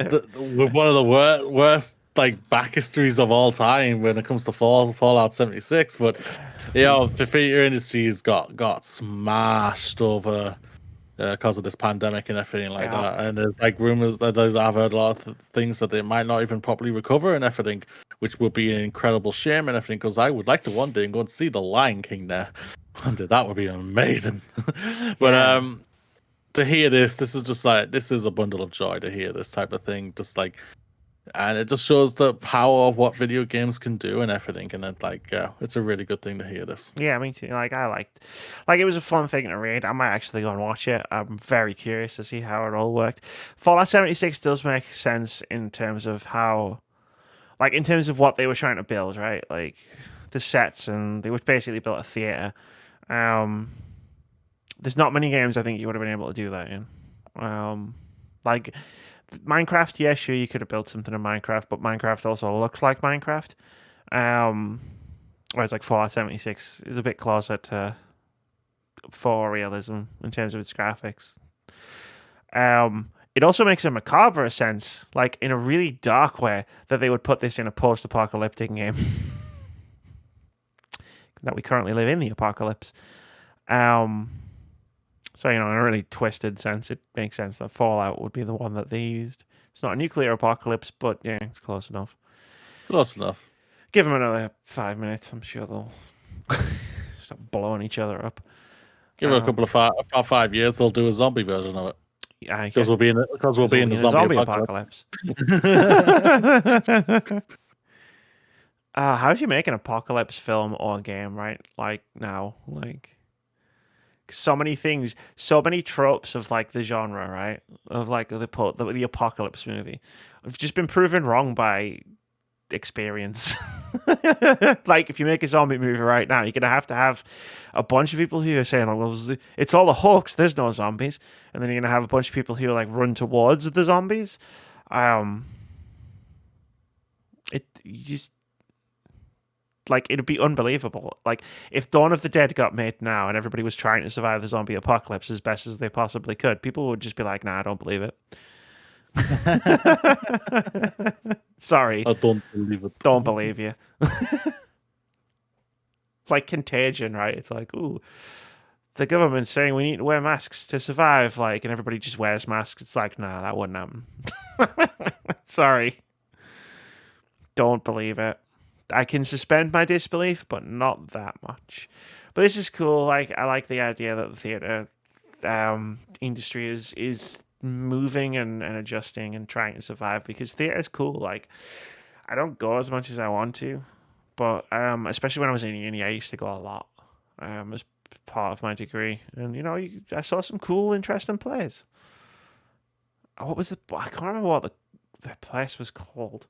with one of the worst like back histories of all time when it comes to Fallout 76. But the theater industry has got smashed over because of this pandemic and everything like that. And there's like rumors that I've heard a lot of things that they might not even properly recover and everything, which would be an incredible shame and everything. Because I would like to one day go and see the Lion King there. That would be amazing. But to hear this is just like, this is a bundle of joy to hear this type of thing. Just like, and it just shows the power of what video games can do and everything. And it, it's a really good thing to hear this. Yeah, me too. Like, I liked, it was a fun thing to read. I might actually go and watch it. I'm very curious to see how it all worked. Fallout 76 does make sense in terms of how, in terms of what they were trying to build, right? Like, the sets, and they would basically build a theater. There's not many games I think you would have been able to do that in. Minecraft, yeah, sure, you could have built something in Minecraft, but Minecraft also looks like Minecraft. Whereas Fallout 76 is a bit closer to photorealism in terms of its graphics. It also makes a macabre sense, in a really dark way, that they would put this in a post-apocalyptic game. That we currently live in the apocalypse. So, in a really twisted sense, it makes sense that Fallout would be the one that they used. It's not a nuclear apocalypse, but yeah, it's close enough. Close enough. Give them another 5 minutes. I'm sure they'll start blowing each other up. Give it a couple of 5 years, they'll do a zombie version of it. Yeah, because we'll be in the zombie apocalypse. How do you make an apocalypse film or game, right? Now, so many things, so many tropes of the genre, right? Of the apocalypse movie, have just been proven wrong by experience. If you make a zombie movie right now, you're gonna have to have a bunch of people who are saying, "Oh, well, it's all a hoax. There's no zombies," and then you're gonna have a bunch of people who are run towards the zombies. It'd be unbelievable. If Dawn of the Dead got made now and everybody was trying to survive the zombie apocalypse as best as they possibly could, people would just be like, "Nah, I don't believe it." Sorry. I don't believe it. Don't believe you. Contagion, right? It's ooh, the government's saying we need to wear masks to survive, and everybody just wears masks. It's nah, that wouldn't happen. Sorry. Don't believe it. I can suspend my disbelief, but not that much. But this is cool. I like the idea that the theater industry is moving and adjusting and trying to survive, because theater is cool. I don't go as much as I want to, but especially when I was in uni, I used to go a lot as part of my degree. And I saw some cool, interesting plays. What was I can't remember what the place was called.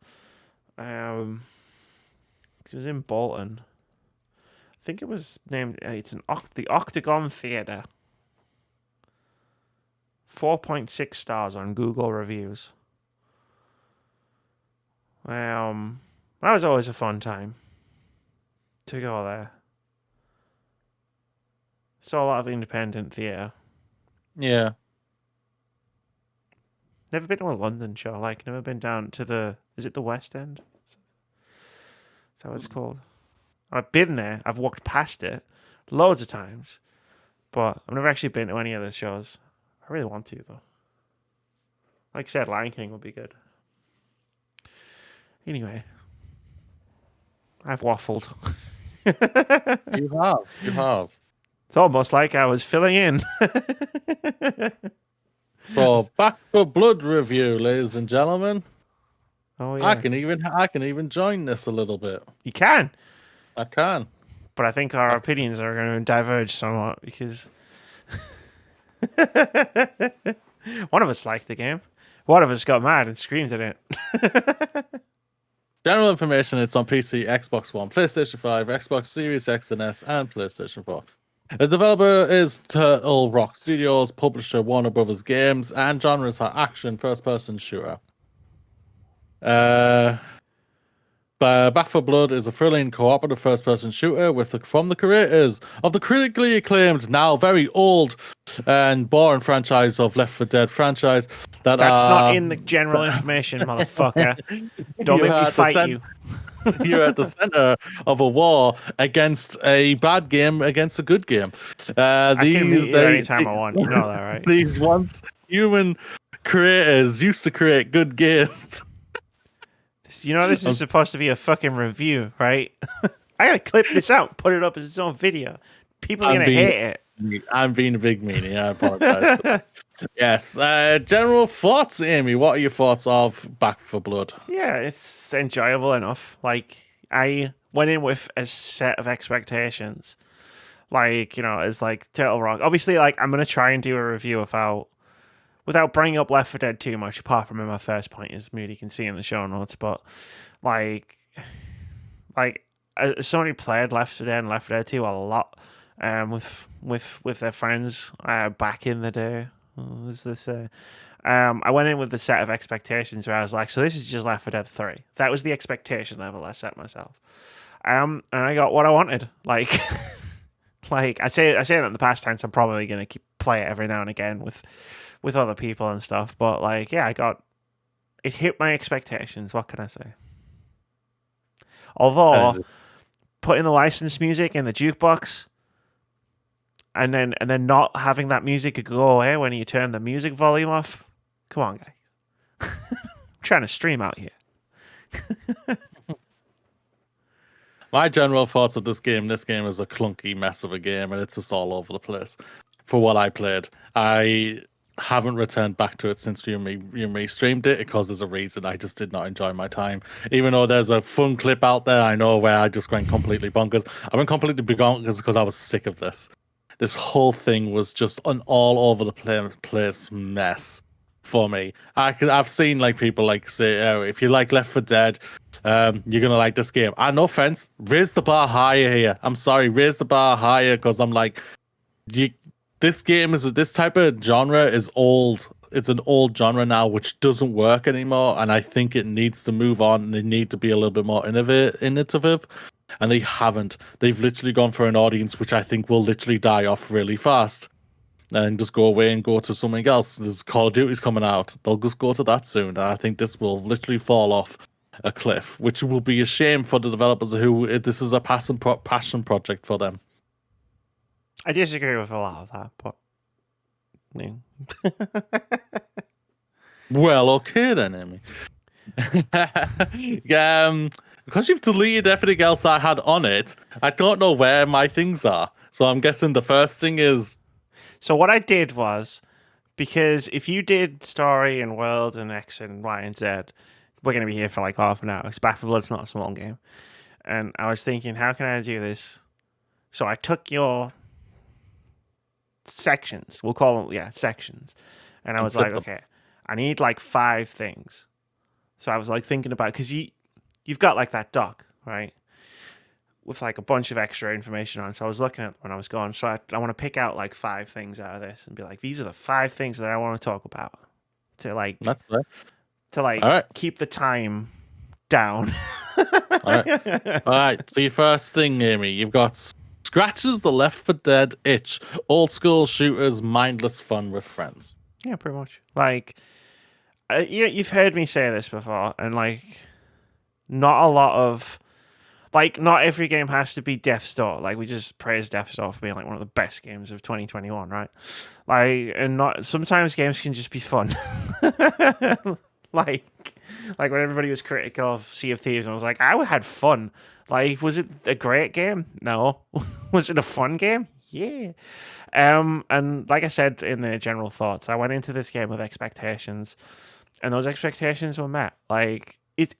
It was in Bolton. I think it was named. It's the Octagon Theatre. 4.6 stars on Google reviews. That was always a fun time to go there. Saw a lot of independent theatre. Yeah. Never been to a London show. Like, never been down to the. Is it the West End? Is that what it's called? I've been there. I've walked past it loads of times, but I've never actually been to any of the shows. I really want to though. Like I said, Lion King would be good. Anyway, I've waffled. You have. It's almost like I was filling in. So Back for Blood review, ladies and gentlemen. Oh yeah, I can even join this a little bit. you can. I can. But I think our opinions are going to diverge somewhat because one of us liked the game. One of us got mad and screamed at it. General information, it's on PC, Xbox One, PlayStation 5, Xbox Series X and S, and PlayStation 4. The developer is Turtle Rock Studios, publisher Warner Brothers Games, and genres are action, first-person shooter. Back for Blood is a thrilling cooperative first-person shooter from the creators of the critically acclaimed, now very old and boring franchise of Left 4 Dead franchise. That's not in the general information, motherfucker. Don't make me fight you. You're at the center of a war against a bad game against a good game. I can meet you anytime I want. You know that, right? These once human creators used to create good games. You know this is supposed to be a fucking review, right? I gotta clip this out, put it up as its own video. People are gonna hate it. I'm being a big meanie. I apologize. For that. Yes. General thoughts, Amy. What are your thoughts of Back for Blood? Yeah, it's enjoyable enough. Like, I went in with a set of expectations. Like, you know, it's like Turtle Rock. Obviously, like, I'm gonna try and do a review without bringing up Left 4 Dead too much, apart from in my first point, as Moody can see in the show notes. But like Sony played Left 4 Dead and Left 4 Dead 2 a lot, with their friends back in the day. I went in with the set of expectations where I was like, so this is just Left 4 Dead 3. That was the expectation level I set myself. And I got what I wanted. Like, like I say that in the past tense. I'm probably gonna play it every now and again with other people and stuff. But like, yeah, it hit my expectations. What can I say? Although putting the licensed music in the jukebox and then not having that music go away when you turn the music volume off. Come on, guys. I'm trying to stream out here. My general thoughts of this game is a clunky mess of a game, and it's just all over the place. For what I played, I haven't returned back to it since you and me streamed it because there's a reason I just did not enjoy my time. Even though there's a fun clip out there, I know, where I just went completely bonkers. I went completely bonkers because I was sick of this. This whole thing was just an all over the place mess for me. I've seen like people like say, oh, if you like Left 4 Dead, you're gonna like this game. No offense, raise the bar higher here. I'm sorry, raise the bar higher because I'm like, this type of genre is old. It's an old genre now, which doesn't work anymore, and I think it needs to move on. And they need to be a little bit more innovative, and they haven't. They've literally gone for an audience which I think will literally die off really fast, and just go away and go to something else. There's Call of Duty's coming out; they'll just go to that soon. And I think this will literally fall off a cliff, which will be a shame for the developers who this is a passion project for them. I disagree with a lot of that, but well, okay then, Amy. Because you've deleted everything else I had on it, I don't know where my things are. So I'm guessing the first thing is. So what I did was, because if you did story and world and X and Y and Z, we're going to be here for like half an hour. Because Back 4 Blood's not a small game. And I was thinking, how can I do this? So I took your sections. We'll call them, sections. And I was like, okay, I need like 5 things. So I was like thinking about, because you've got like that doc, right? With like a bunch of extra information on it. So I was looking at when I was going. So I want to pick out like 5 things out of this and be like, these are the 5 things that I want to talk about. To like, that's right. To like right. Keep the time down. All right. So your first thing, Amy, you've got scratches the Left 4 Dead itch. Old school shooters, mindless fun with friends. Yeah, pretty much. Like, you've heard me say this before, and like, not a lot of, like, not every game has to be Death's Door. Like, we just praise Death's Door for being like one of the best games of 2021, right? Like, and not sometimes games can just be fun. like when everybody was critical of Sea of Thieves, and I was like, I had fun. Like, was it a great game? No. Was it a fun game? Yeah. And like I said in the general thoughts, I went into this game with expectations, and those expectations were met. Like,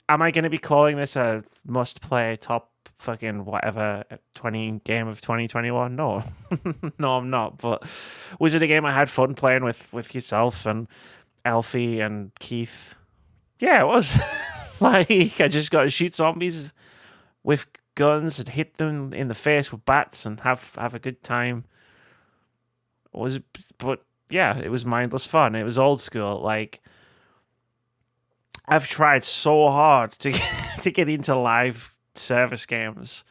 am I going to be calling this a must-play top fucking whatever 20 game of 2021? No. No, I'm not. But was it a game I had fun playing with yourself and Alfie and Keith? Yeah, it was. Like, I just got to shoot zombies with guns and hit them in the face with bats and have a good time. But yeah, it was mindless fun. It was old school. Like, I've tried so hard to get into live service games,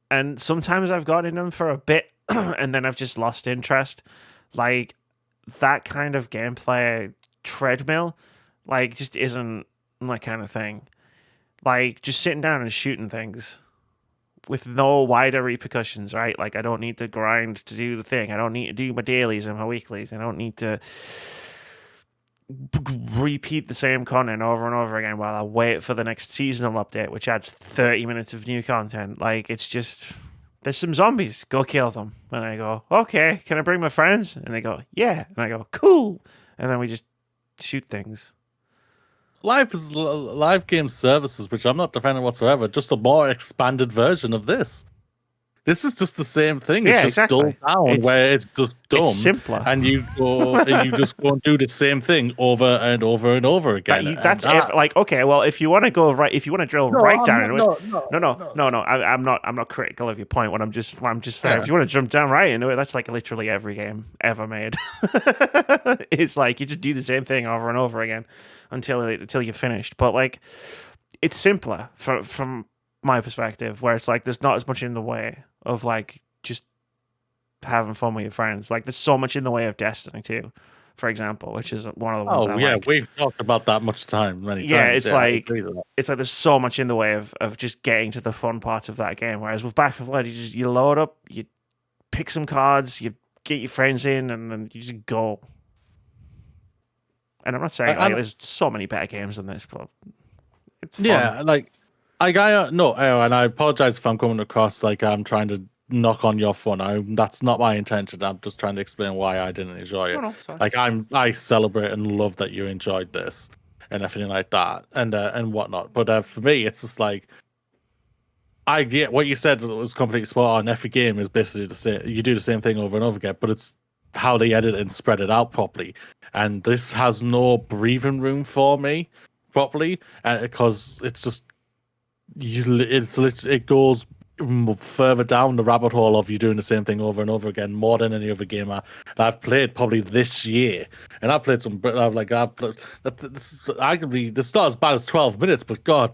and sometimes I've gotten in them for a bit, and then I've just lost interest. Like, that kind of gameplay treadmill, like, just isn't my kind of thing. Like, just sitting down and shooting things with no wider repercussions, right? Like, I don't need to grind to do the thing. I don't need to do my dailies and my weeklies. I don't need to repeat the same content over and over again while I wait for the next seasonal update, which adds 30 minutes of new content. Like, it's just, there's some zombies, go kill them. And I go, okay, can I bring my friends? And they go, yeah. And I go, cool. And then we just shoot things. Live game services, which I'm not defending whatsoever, just a more expanded version of this. This is just the same thing. It's just dulled down, where it's just dumb. It's simpler. And you go and you just go and do the same thing over and over and over again. Like, okay, well, if you want to go right, if you want to drill down into it, no. I'm not critical of your point. I'm just saying, if you want to jump down right into it, that's like literally every game ever made. It's like you just do the same thing over and over again until you're finished. But like, it's simpler from my perspective, where it's like there's not as much in the way of like just having fun with your friends. Like, there's so much in the way of Destiny 2, for example, which is one of the ones I liked. We've talked about that many times. It's like there's so much in the way of just getting to the fun parts of that game. Whereas with Back 4 Blood, you load up, you pick some cards, you get your friends in, and then you just go. And I'm not saying there's so many better games than this, but it's fun. Yeah, like. And I apologize if I'm coming across like I'm trying to knock on your fun. That's not my intention. I'm just trying to explain why I didn't enjoy it. Like, I celebrate and love that you enjoyed this and everything like that and whatnot. But for me, it's just like, I get what you said was completely spot on. Every game is basically the same. You do the same thing over and over again, but it's how they edit and spread it out properly. And this has no breathing room for me properly, because it's just. It goes further down the rabbit hole of you doing the same thing over and over again, more than any other game I've played probably this year. And I've played some, arguably, this is not as bad as 12 minutes, but God,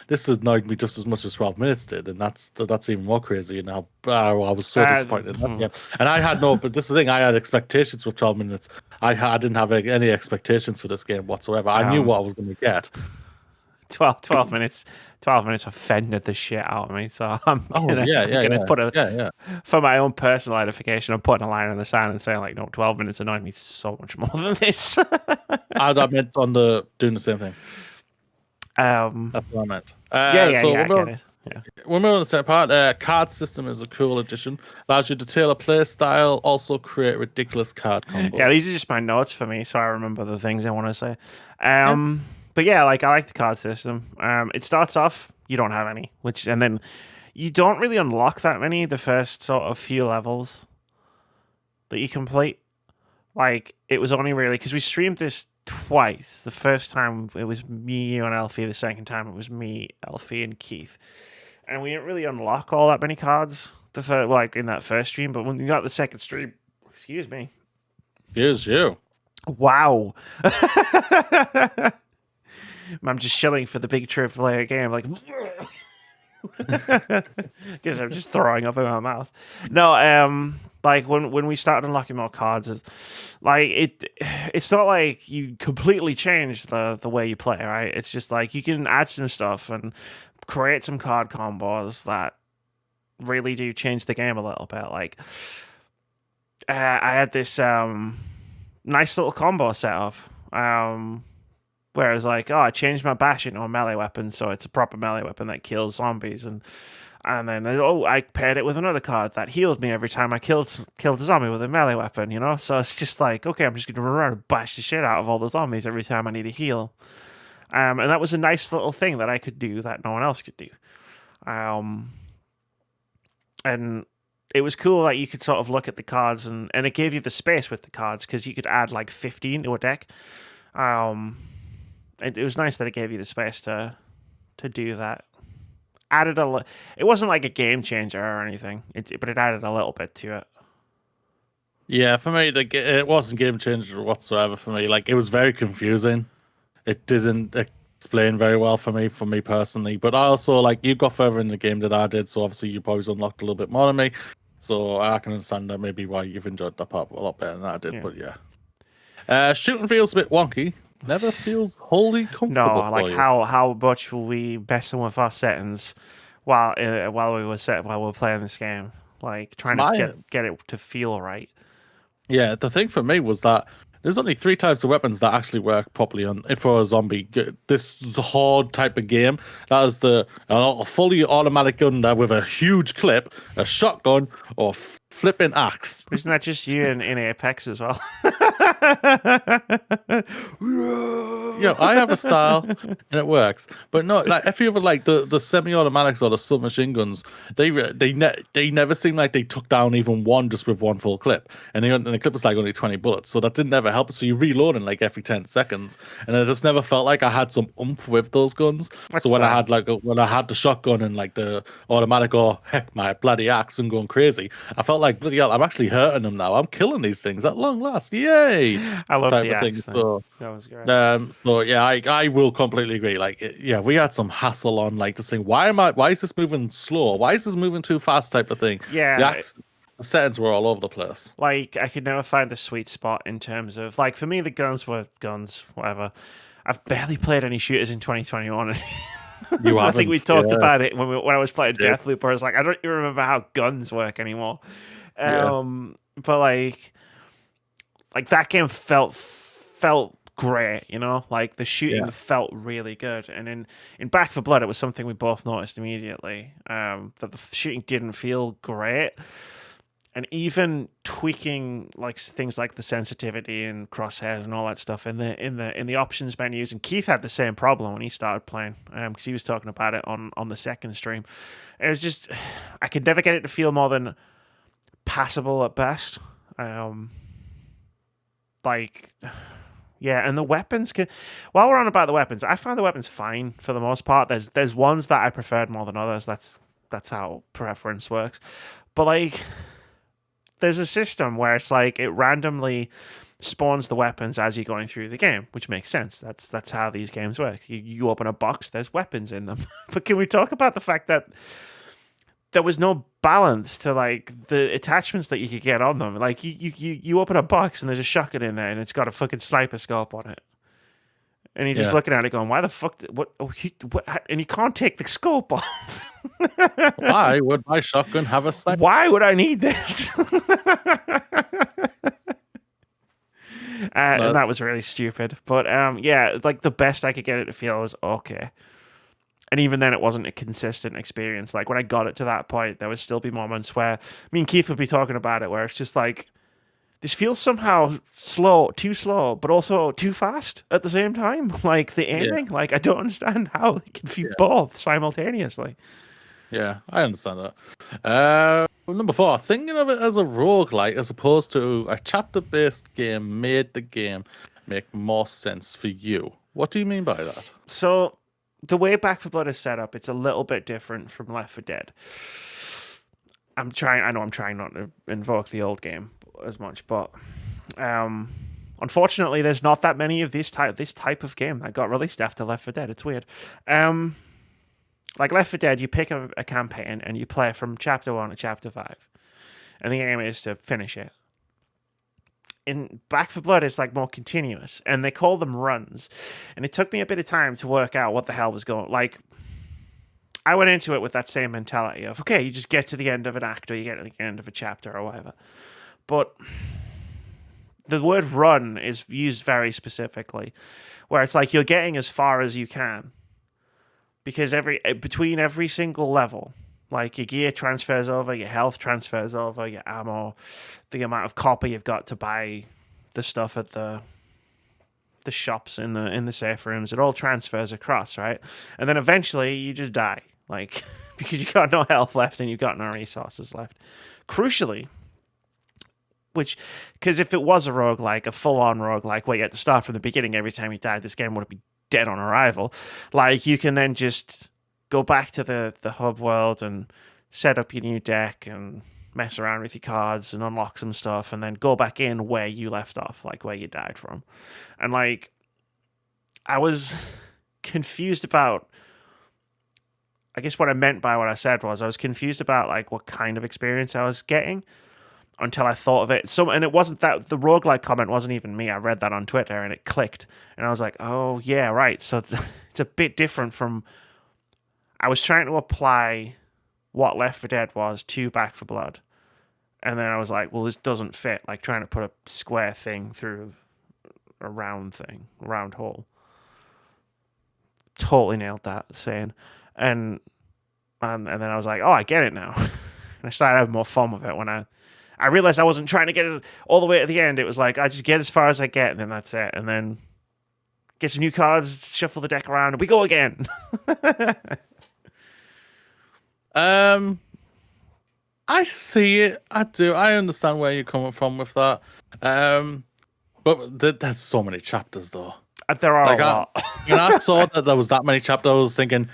this annoyed me just as much as 12 minutes did, and that's even more crazy. And I was so disappointed in that game. And I had but this is the thing, I had expectations for 12 minutes. I didn't have any expectations for this game whatsoever. I knew what I was going to get. 12 minutes. 12 minutes offended the shit out of me. So I'm gonna put for my own personal edification, I'm putting a line in the sand and saying, like, no, 12 minutes annoyed me so much more than this. I meant on doing the same thing. That's what I meant. I get it. Yeah. When we're on the second part, card system is a cool addition. Allows you to tailor play style, also create ridiculous card combos. Yeah, these are just my notes for me, so I remember the things I want to say. But yeah, like, I like the card system. It starts off, you don't have any, and then you don't really unlock that many the first sort of few levels that you complete. Like, it was only really, because we streamed this twice. The first time it was me, you, and Alfie. The second time it was me, Alfie, and Keith. And we didn't really unlock all that many cards in that first stream. But when we got the second stream, excuse me. Here's you. Wow. I'm just shilling for the big AAA game, like because I'm just throwing up in my mouth. No, like when we started unlocking more cards, like it's not like you completely change the way you play, right? It's just like you can add some stuff and create some card combos that really do change the game a little bit. Like I had this nice little combo set up. Whereas like, I changed my bash into a melee weapon, so it's a proper melee weapon that kills zombies, and then I paired it with another card that healed me every time I killed a zombie with a melee weapon, you know. So it's just like, okay, I'm just gonna run around and bash the shit out of all the zombies every time I need a heal. And that was a nice little thing that I could do that no one else could do. And it was cool that you could sort of look at the cards, and it gave you the space with the cards because you could add like 15 to a deck. It was nice that it gave you the space to do that. It wasn't like a game changer or anything, but it added a little bit to it. Yeah, for me, it wasn't game changer whatsoever for me. Like, it was very confusing. It didn't explain very well for me personally. But I also, like, you got further in the game than I did, so obviously you probably unlocked a little bit more than me. So I can understand that maybe why you've enjoyed that part a lot better than I did. Yeah. But yeah, shooting feels a bit wonky. Never feels wholly comfortable. No, like how much were we messing with our settings while we were playing this game, like trying to get it to feel right. Yeah, the thing for me was that there's only 3 types of weapons that actually work properly for a zombie. This hard type of game. That is a fully automatic gun with a huge clip, a shotgun, or flipping axe. Isn't that just you in Apex as well? Yeah, I have a style and it works. But no, like if you ever like the semi-automatics or the submachine guns, they never seem like they took down even one just with one full clip. And the clip was like only 20 bullets, so that didn't ever help. So you reload in like every 10 seconds, and I just never felt like I had some oomph with those guns. That's so when fair. I had the shotgun and like the automatic, or heck, my bloody axe and going crazy, I felt like, bloody hell, I'm actually hurting them now. I'm killing these things at long last. Yay! I love the axe. So that was great. So yeah, I will completely agree. Like, we had some hassle on like just saying, why is this moving slow? Why is this moving too fast? Type of thing. Yeah. The settings were all over the place. Like, I could never find the sweet spot in terms of, like, for me, the guns were guns, whatever. I've barely played any shooters in 2021. I think we talked about it when I was playing Deathloop, where I was like, I don't even remember how guns work anymore. But like that game felt great, you know? Like, the shooting felt really good. And in Back 4 Blood, it was something we both noticed immediately, that the shooting didn't feel great. And even tweaking like things like the sensitivity and crosshairs and all that stuff in the options menus, and Keith had the same problem when he started playing, because he was talking about it on the second stream. It was just, I could never get it to feel more than passable at best. And the weapons while we're on about the weapons, I found the weapons fine for the most part. There's ones that I preferred more than others. That's how preference works. But like, there's a system where it's like it randomly spawns the weapons as you're going through the game, which makes sense. That's how these games work. You open a box, there's weapons in them. But can we talk about the fact that there was no balance to like the attachments that you could get on them? Like, you open a box and there's a shotgun in there and it's got a fucking sniper scope on it. And you're just looking at it going, why the fuck? What? And you can't take the scope off. Why would my shotgun have a sniper? Why would I need this? And that was really stupid. But like the best I could get it to feel was okay. And even then, it wasn't a consistent experience. Like, when I got it to that point, there would still be moments where me and Keith would be talking about it, where it's just like, this feels somehow too slow, but also too fast at the same time. Like, the aiming, like, I don't understand how they can feed both simultaneously. Yeah, I understand that. Number 4, thinking of it as a roguelike as opposed to a chapter-based game made the game make more sense for you. What do you mean by that? So, the way Back 4 Blood is set up, it's a little bit different from Left 4 Dead. I'm trying not to invoke the old game as much, but Unfortunately, there's not that many of this type of game that got released after Left 4 Dead. It's weird. Like Left 4 Dead, you pick a campaign and you play from chapter 1 to chapter 5, and the aim is to finish it. In Back 4 Blood, it's like more continuous, and they call them runs. And it took me a bit of time to work out what the hell was going. Like, I went into it with that same mentality of, okay, you just get to the end of an act or you get to the end of a chapter or whatever. But the word run is used very specifically, where it's like you're getting as far as you can, because between every single level, like your gear transfers over, your health transfers over, your ammo, the amount of copper you've got to buy the stuff at the shops in the safe rooms, it all transfers across, right? And then eventually you just die, like because you got no health left and you've got no resources left. Crucially, because if it was a roguelike, a full-on roguelike, where you had to start from the beginning every time you died, this game would be dead on arrival. Like, you can then just go back to the hub world and set up your new deck and mess around with your cards and unlock some stuff, and then go back in where you left off, like where you died from. And, like, I was confused about... I guess what I meant by what I said was I was confused about, like, what kind of experience I was getting, until I thought of it. And it wasn't that the roguelike comment wasn't even me. I read that on Twitter and it clicked. And I was like, oh, yeah, right. So it's a bit different from... I was trying to apply what Left 4 Dead was to Back 4 Blood. And then I was like, well, this doesn't fit. Like trying to put a square thing through a round hole. Totally nailed that saying. And then I was like, oh, I get it now. And I started having more fun with it when I realized I wasn't trying to get all the way to the end. It was like, I just get as far as I get, and then that's it. And then get some new cards, shuffle the deck around, and we go again. I see it. I do. I understand where you're coming from with that. But there's so many chapters, though. There are a lot. When I saw that there was that many chapters, I was thinking...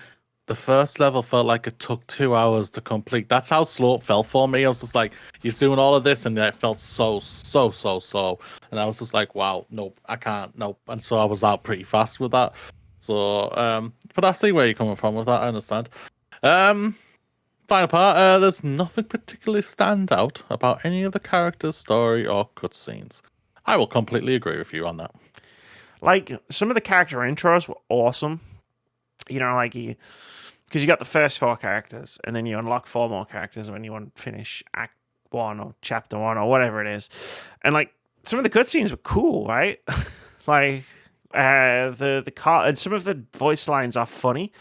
The first level felt like it took 2 hours to complete. That's how slow it felt for me. I was just like, he's doing all of this, and it felt so. And I was just like, wow, nope, I can't, nope. And so I was out pretty fast with that. So, but I see where you're coming from with that. I understand. Final part, there's nothing particularly stand out about any of the characters' story or cutscenes. I will completely agree with you on that. Like, some of the character intros were awesome. You know, like because you got the first 4 characters, and then you unlock 4 more characters when you want to finish Act 1 or Chapter 1 or whatever it is. And, like, some of the cutscenes were cool, right? Like, the car, and some of the voice lines are funny,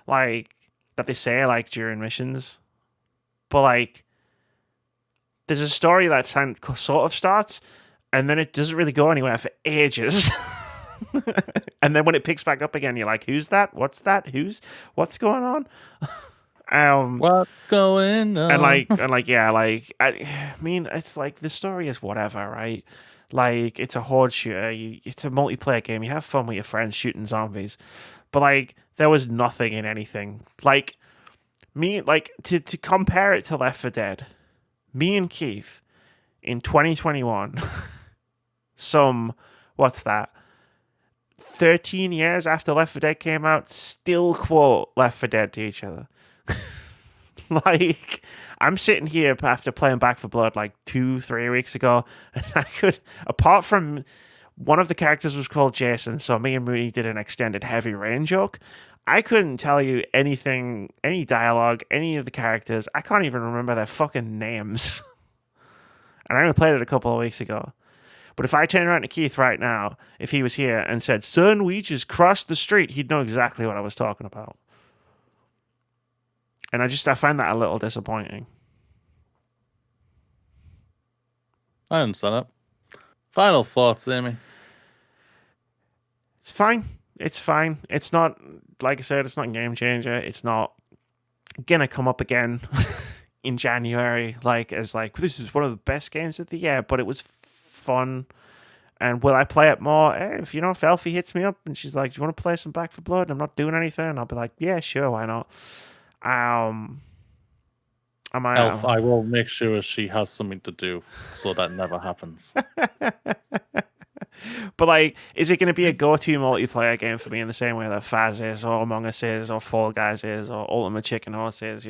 like, that they say, like, during missions. But, like, there's a story that sort of starts, and then it doesn't really go anywhere for ages. And then when it picks back up again, you're like, who's that? What's that? What's going on? What's going on? I mean, it's like the story is whatever, right? Like, it's a horde shooter. It's a multiplayer game. You have fun with your friends shooting zombies. But, like, there was nothing in anything. Like, to compare it to Left 4 Dead, me and Keith in 2021, what's that? 13 years after Left 4 Dead came out, still quote Left 4 Dead to each other. Like, I'm sitting here after playing Back 4 Blood like 2-3 weeks ago, and I could, apart from one of the characters was called Jason, so me and Mooney did an extended Heavy Rain joke. I couldn't tell you anything, any dialogue, any of the characters. I can't even remember their fucking names. And I only played it a couple of weeks ago. But if I turn around to Keith right now, if he was here and said, son, we just crossed the street, he'd know exactly what I was talking about. And I find that a little disappointing. I understand that. Final thoughts, Amy? It's fine. It's not, like I said, it's not a game changer. It's not gonna come up again in January, this is one of the best games of the year, but it was fun. And will I play it more? If Elfie hits me up and she's like, do you want to play some Back 4 Blood? I'm not doing anything. I'll be like, yeah, sure, why not? Elf, I will make sure she has something to do so that never happens. But like, is it going to be a go-to multiplayer game for me in the same way that Faz is, or Among Us is, or Fall Guys is, or Ultimate Chicken Horse is?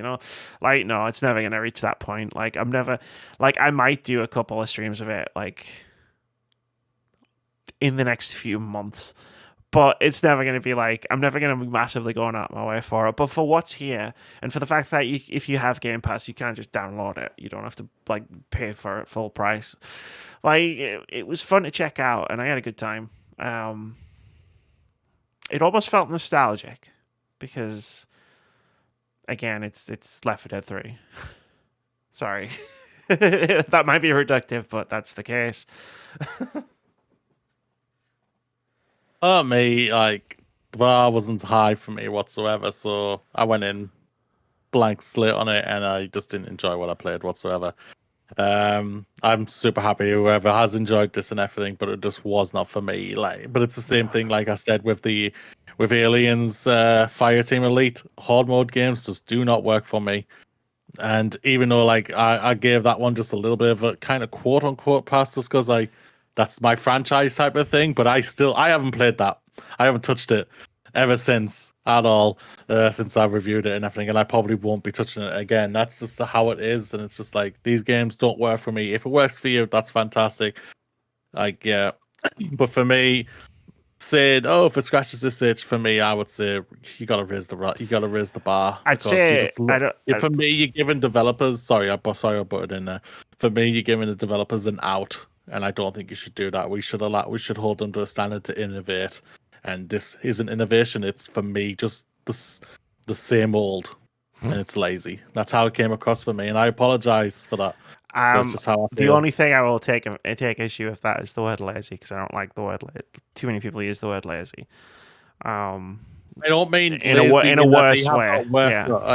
Like, no, it's never going to reach that point. Like, I'm never, like, I might do a couple of streams of it, like, in the next few months. But it's never going to be like, I'm never going to be massively going out my way for it. But for what's here, and for the fact that if you have Game Pass, you can just download it. You don't have to like pay for it full price. Like it was fun to check out, and I had a good time. It almost felt nostalgic because, again, it's Left 4 Dead 3. Sorry, that might be reductive, but that's the case. Me, like, the bar wasn't high for me whatsoever, so I went in blank slate on it, and I just didn't enjoy what I played whatsoever. I'm super happy whoever has enjoyed this and everything, but it just was not for me. Like, but it's the same thing, like I said, with Aliens, Fireteam Elite, horde mode games just do not work for me. And even though like I gave that one just a little bit of a kind of quote unquote pass just because that's my franchise type of thing, but I haven't played that. I haven't touched it ever since at all, since I've reviewed it and everything, and I probably won't be touching it again. That's just how it is, and it's just like these games don't work for me. If it works for you, that's fantastic. Like, yeah. But for me, saying, oh, if it scratches this itch, for me, I would say you gotta raise the bar. I'd say for me, you're giving developers. Sorry, I butted in there. For me, you're giving the developers an out, and I don't think you should do that. We should hold them to a standard to innovate, and this isn't innovation. It's for me just the same old, and it's lazy. That's how it came across for me, and I apologize for that. That's just how I feel. The only thing I will take issue with that is the word lazy, because I don't like the word lazy. Too many people use the word lazy. I don't mean in a worse way.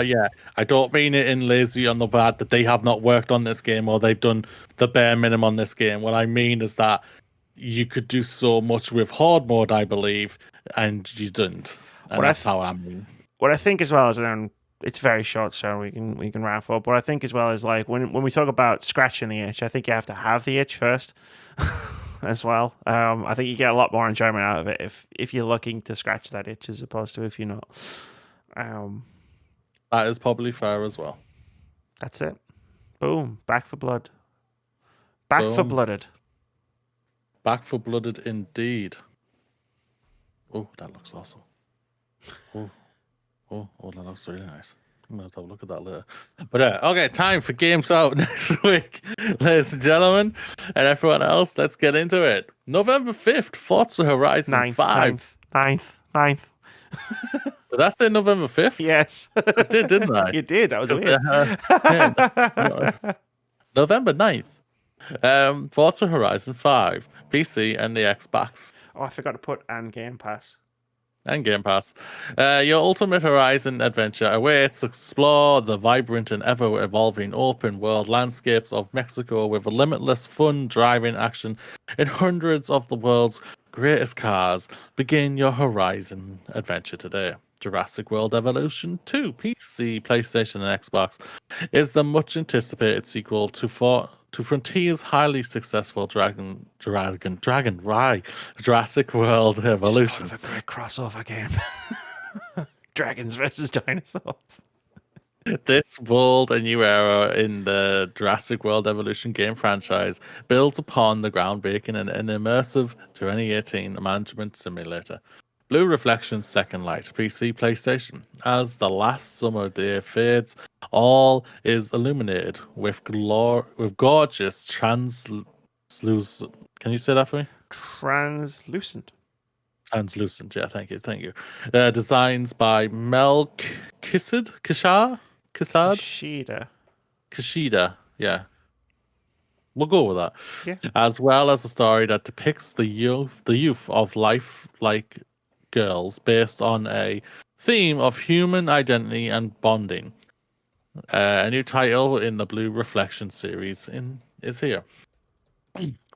Yeah. I don't mean it in lazy on the bad that they have not worked on this game or they've done the bare minimum on this game. What I mean is that you could do so much with horde mode, I believe, and you didn't. And that's how I mean. What I think as well is, and it's very short, so we can wrap up. What I think as well is, like, when we talk about scratching the itch, I think you have to have the itch first. As well, I think you get a lot more enjoyment out of it if you're looking to scratch that itch as opposed to if you're not. That is probably fair as well. That's it. Boom. Back for blood. Back for blooded. Back for blooded indeed. Oh, that looks awesome. Oh, that looks really nice. I'm going to have a look at that later. But okay, time for Games Out next week, ladies and gentlemen, and everyone else. Let's get into it. November 5th, Forza Horizon 5. 9th. Did I say November 5th? Yes. I did, didn't I? You did. That was weird. November 9th. Forza Horizon 5, PC and the Xbox. Oh, I forgot to put and Game Pass. And Game Pass. Your ultimate Horizon adventure awaits. Explore the vibrant and ever-evolving open-world landscapes of Mexico with a limitless fun driving action in hundreds of the world's greatest cars. Begin your Horizon adventure today. Jurassic World Evolution 2, PC, PlayStation, and Xbox is the much-anticipated sequel to Frontier's highly successful Dragon Ride, Jurassic World Evolution. Just thought of a great crossover game. Dragons versus dinosaurs. This bold and new era in the Jurassic World Evolution game franchise builds upon the groundbreaking and an immersive 2018 management simulator. Blue Reflection's Second Light, PC, PlayStation. As the last summer day fades, all is illuminated with gorgeous translucent. Can you say that for me? Translucent, yeah. Thank you. Designs by Mel Kishida. Yeah. We'll go with that. Yeah. As well as a story that depicts the youth of life-like girls based on a theme of human identity and bonding. A new title in the Blue Reflection series is here.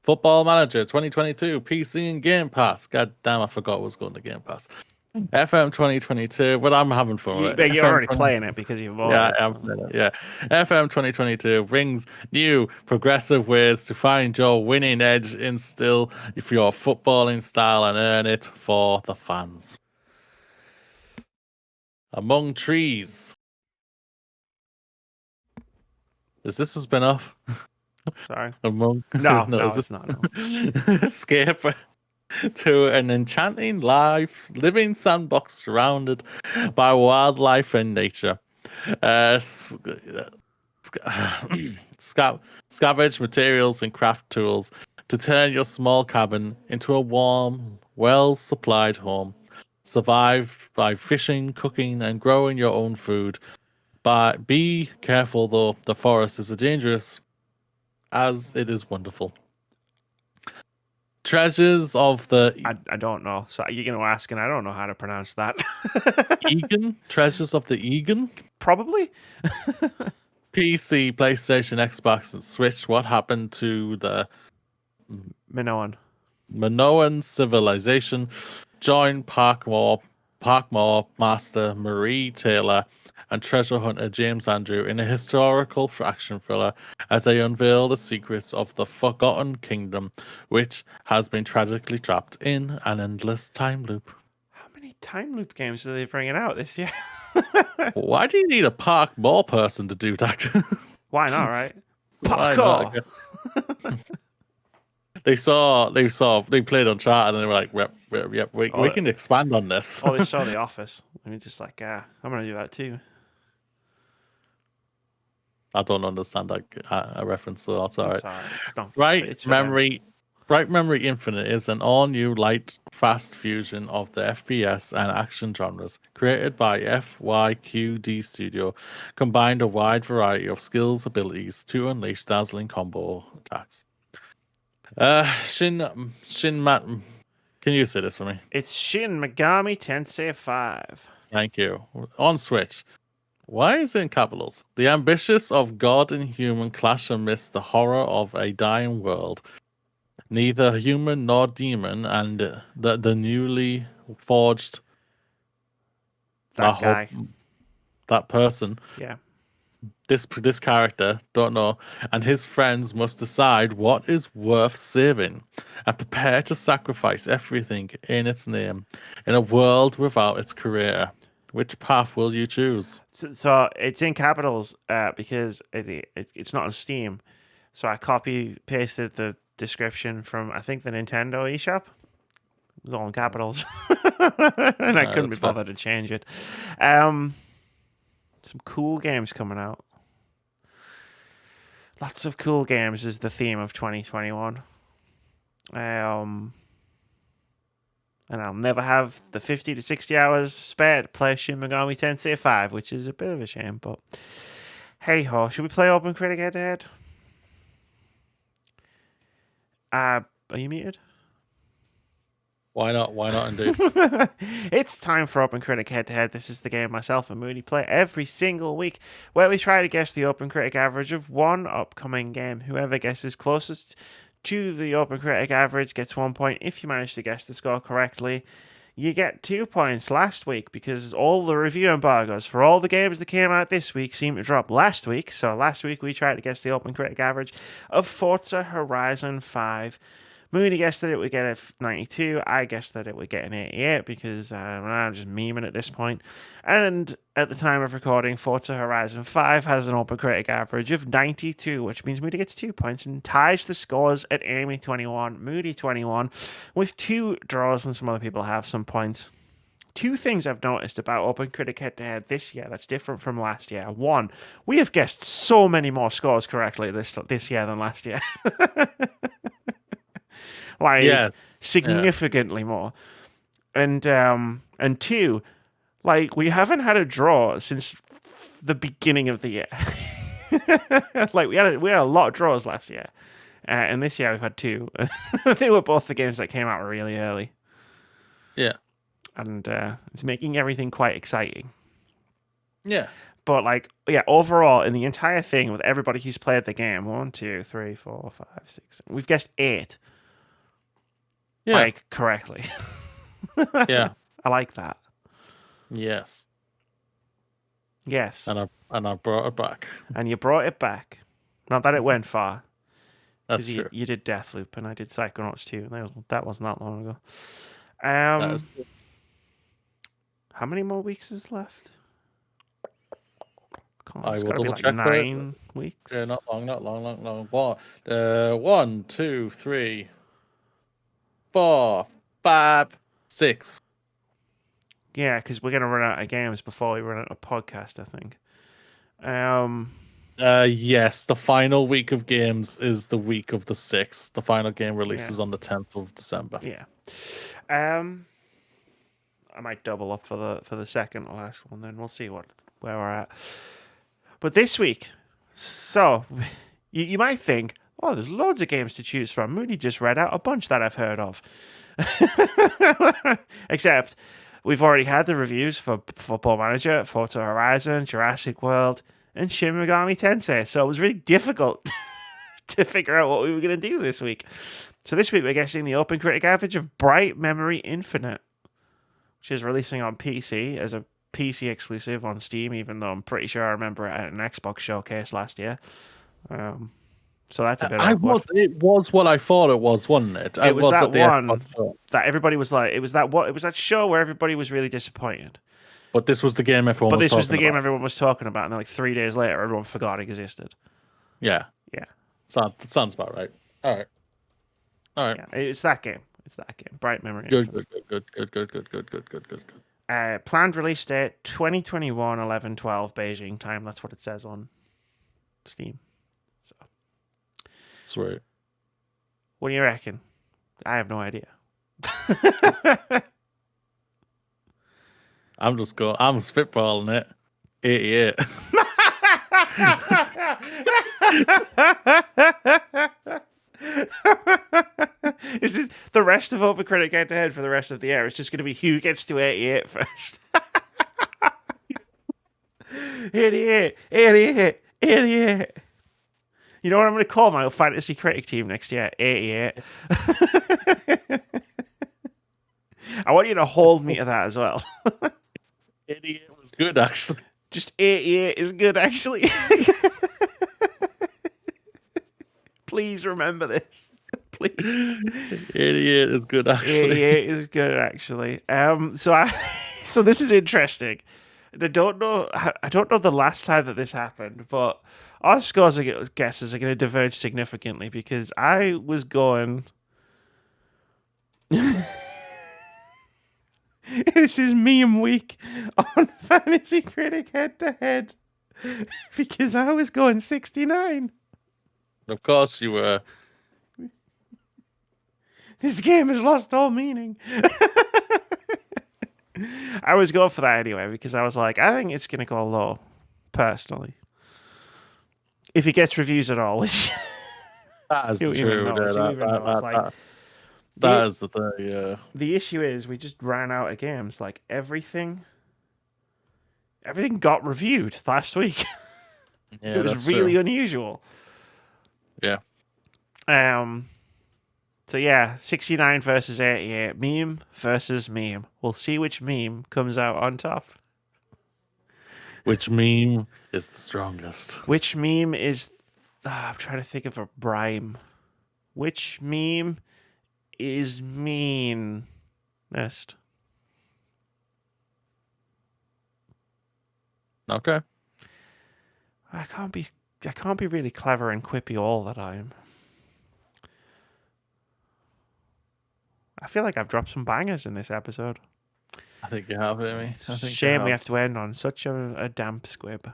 Football Manager 2022 PC and Game Pass. God damn, I forgot what was going to Game Pass. FM 2022, but I'm having fun with But it. you're FM already playing it because you've bought Yeah, it. I am So. playing it. Yeah. FM 2022 brings new progressive ways to find your winning edge, instill if your footballing style and earn it for the fans. Among trees. Is this a spin-off? Sorry. Among No, is it's not. No. escape to an enchanting living sandbox surrounded by wildlife and nature. Uh, scavenge materials and craft tools to turn your small cabin into a warm, well-supplied home. Survive by fishing, cooking, and growing your own food. But be careful, though. The forest is dangerous, as it is wonderful. Treasures of the I don't know. So you're going to ask, and I don't know how to pronounce that. Egan? Treasures of the Egan? Probably. PC, PlayStation, Xbox, and Switch. What happened to the Minoan. Minoan civilization? Join Parkmore Master Marie Taylor and treasure hunter James Andrew in a historical action thriller as they unveil the secrets of the Forgotten Kingdom, which has been tragically trapped in an endless time loop. How many time loop games are they bringing out this year? Why do you need a Parkmore person to do that? Why not, right? Why not? Parkour. They played Uncharted and they were like, yep, we can expand on this. Oh, they saw The Office. I mean, just like, I'm going to do that too. I don't understand a reference, so that's all right. It's not, Bright Memory Infinite is an all-new light, fast fusion of the FPS and action genres, created by FYQD Studio, combined a wide variety of skills abilities to unleash dazzling combo attacks. Can you say this for me? It's Shin Megami Tensei 5. Thank you. On Switch. Why is it in capitals? The ambitious of God and human clash amidst the horror of a dying world. Neither human nor demon, and the newly forged That guy. that person, Yeah. this character, don't know, and his friends must decide what is worth saving and prepare to sacrifice everything in its name in a world without its creator. Which path will you choose? So it's in capitals because it's not on Steam. So I copy pasted the description from I think the Nintendo eShop. It was all in capitals, and I couldn't be bothered to change it. Some cool games coming out. Lots of cool games is the theme of 2021. And I'll never have the 50 to 60 hours spare to play Shin Megami Tensei 5, which is a bit of a shame, but hey ho. Should we play OpenCritic head to head? Are you muted? Why not? Why not, indeed? It's time for OpenCritic head to head. This is the game myself and Moody play every single week, where we try to guess the OpenCritic average of one upcoming game. Whoever guesses closest to the OpenCritic average gets 1 point. If you manage to guess the score correctly, you get 2 points. Last week, because all the review embargoes for all the games that came out this week seemed to drop last week. So last week we tried to guess the OpenCritic average of Forza Horizon 5. Mooney guessed that it would get a 92. I guessed that it would get an 88 because I'm just memeing at this point. And at the time of recording, Forza Horizon 5 has an OpenCritic average of 92, which means Moody gets 2 points and ties the scores at Amy 21, Moody 21, with 2 draws when some other people have some points. 2 things I've noticed about OpenCritic head-to-head this year that's different from last year. 1, we have guessed so many more scores correctly this year than last year. Like, yes, significantly more. And 2, like, we haven't had a draw since the beginning of the year. Like, we had a lot of draws last year. And this year we've had 2. They were both the games that came out really early. Yeah. And it's making everything quite exciting. Yeah. But, like, yeah, overall, in the entire thing, with everybody who's played the game, 1, 2, 3, 4, 5, 6, 7, we've guessed 8. Yeah. Like, correctly. Yeah. I like that. Yes. Yes. And I brought it back. And you brought it back. Not that it went far. That's Because true. you did Deathloop and I did Psychonauts 2. And that wasn't that long ago. That is true. How many more weeks is left? I It's will got to be double like check 9 weeks. Yeah, not long. What? 1, 2, 3, 4, 5, 6. Yeah, because we're going to run out of games before we run out of podcast, I think. Yes, the final week of games is the week of the 6th. The final game releases on the 10th of December. Yeah. I might double up for the second to last one, then we'll see where we're at. But this week, so you might think, oh, there's loads of games to choose from. Moody just read out a bunch that I've heard of. Except we've already had the reviews for Football Manager, Forza Horizon, Jurassic World, and Shin Megami Tensei. So it was really difficult to figure out what we were going to do this week. So this week we're guessing the OpenCritic average of Bright Memory Infinite, which is releasing on PC as a PC exclusive on Steam, even though I'm pretty sure I remember it at an Xbox showcase last year. So that's a bit awkward. It was what I thought it was, wasn't it? It was that one show. that everybody was like, it was that show where everybody was really disappointed. But this was the game everyone was talking about. But this was the game everyone was talking about, and then like 3 days later, everyone forgot it existed. Yeah. Yeah. That sounds about right. All right. Yeah, it's that game. Bright Memory. Good. Planned release date 2021 11/12 Beijing time. That's what it says on Steam. So sweet. What do you reckon? I have no idea. I'm spitballing it. 88. Is it the rest of OpenCritic head to head for the rest of the year? It's just going to be who gets to 88 first. 88. You know what I'm going to call my fantasy critic team next year? 88. I want you to hold me to that as well. 88 was good, actually. Just 88 is good, actually. Please remember this. Please. 88 is good, actually. 88 is good, actually. So this is interesting. I don't know the last time that this happened, but our scores guesses are going to diverge significantly because I was going. This is meme week on Fantasy Critic head to head because I was going 69. Of course you were. This game has lost all meaning. I was going for that anyway because I was like, I think it's going to go low, personally. If it gets reviews at all, which that is true. That is the thing, yeah. The issue is we just ran out of games. Like everything got reviewed last week. Yeah, it was really unusual. Yeah. So yeah, 69 versus 88. Meme versus meme. We'll see which meme comes out on top. Which meme is the strongest? Which meme is... I'm trying to think of a rhyme. Which meme is meanest? Okay. I can't be really clever and quippy all the time. I feel like I've dropped some bangers in this episode. I think you have, Amy. Shame we have to end on such a damp squib.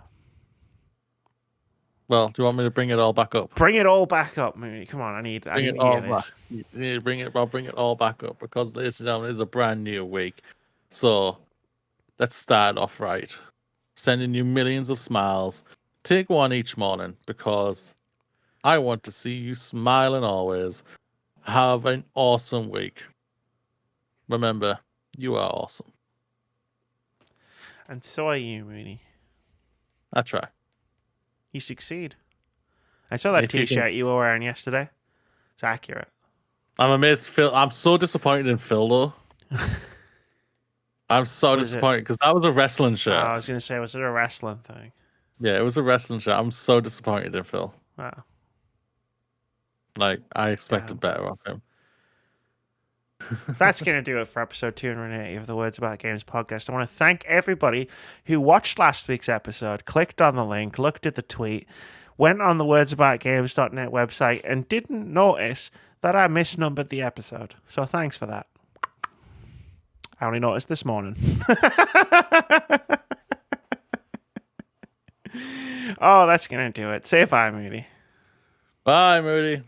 Well, do you want me to bring it all back up? Bring it all back up, Mooney. Come on, I need to hear this. You need to bring it all back up because, ladies and gentlemen, it's a brand new week. So let's start off right. Sending you millions of smiles. Take one each morning because I want to see you smiling always. Have an awesome week. Remember, you are awesome. And so are you, Mooney. I try. You succeed. I saw that t-shirt you were wearing yesterday. It's accurate. I'm amazed, Phil. I'm so disappointed in Phil, though. I'm so Was it? disappointed because that was a wrestling I shirt. was gonna say, was it a wrestling thing? Yeah, it was a wrestling shirt. I'm so disappointed in Phil. Wow. Like, I Yeah. expected better of him. That's going to do it for episode 280 of the Words About Games podcast. I want to thank everybody who watched last week's episode, clicked on the link, looked at the tweet, went on the wordsaboutgames.net website, and didn't notice that I misnumbered the episode. So thanks for that. I only noticed this morning. Oh, that's going to do it. Say bye, Moody. Bye, Moody.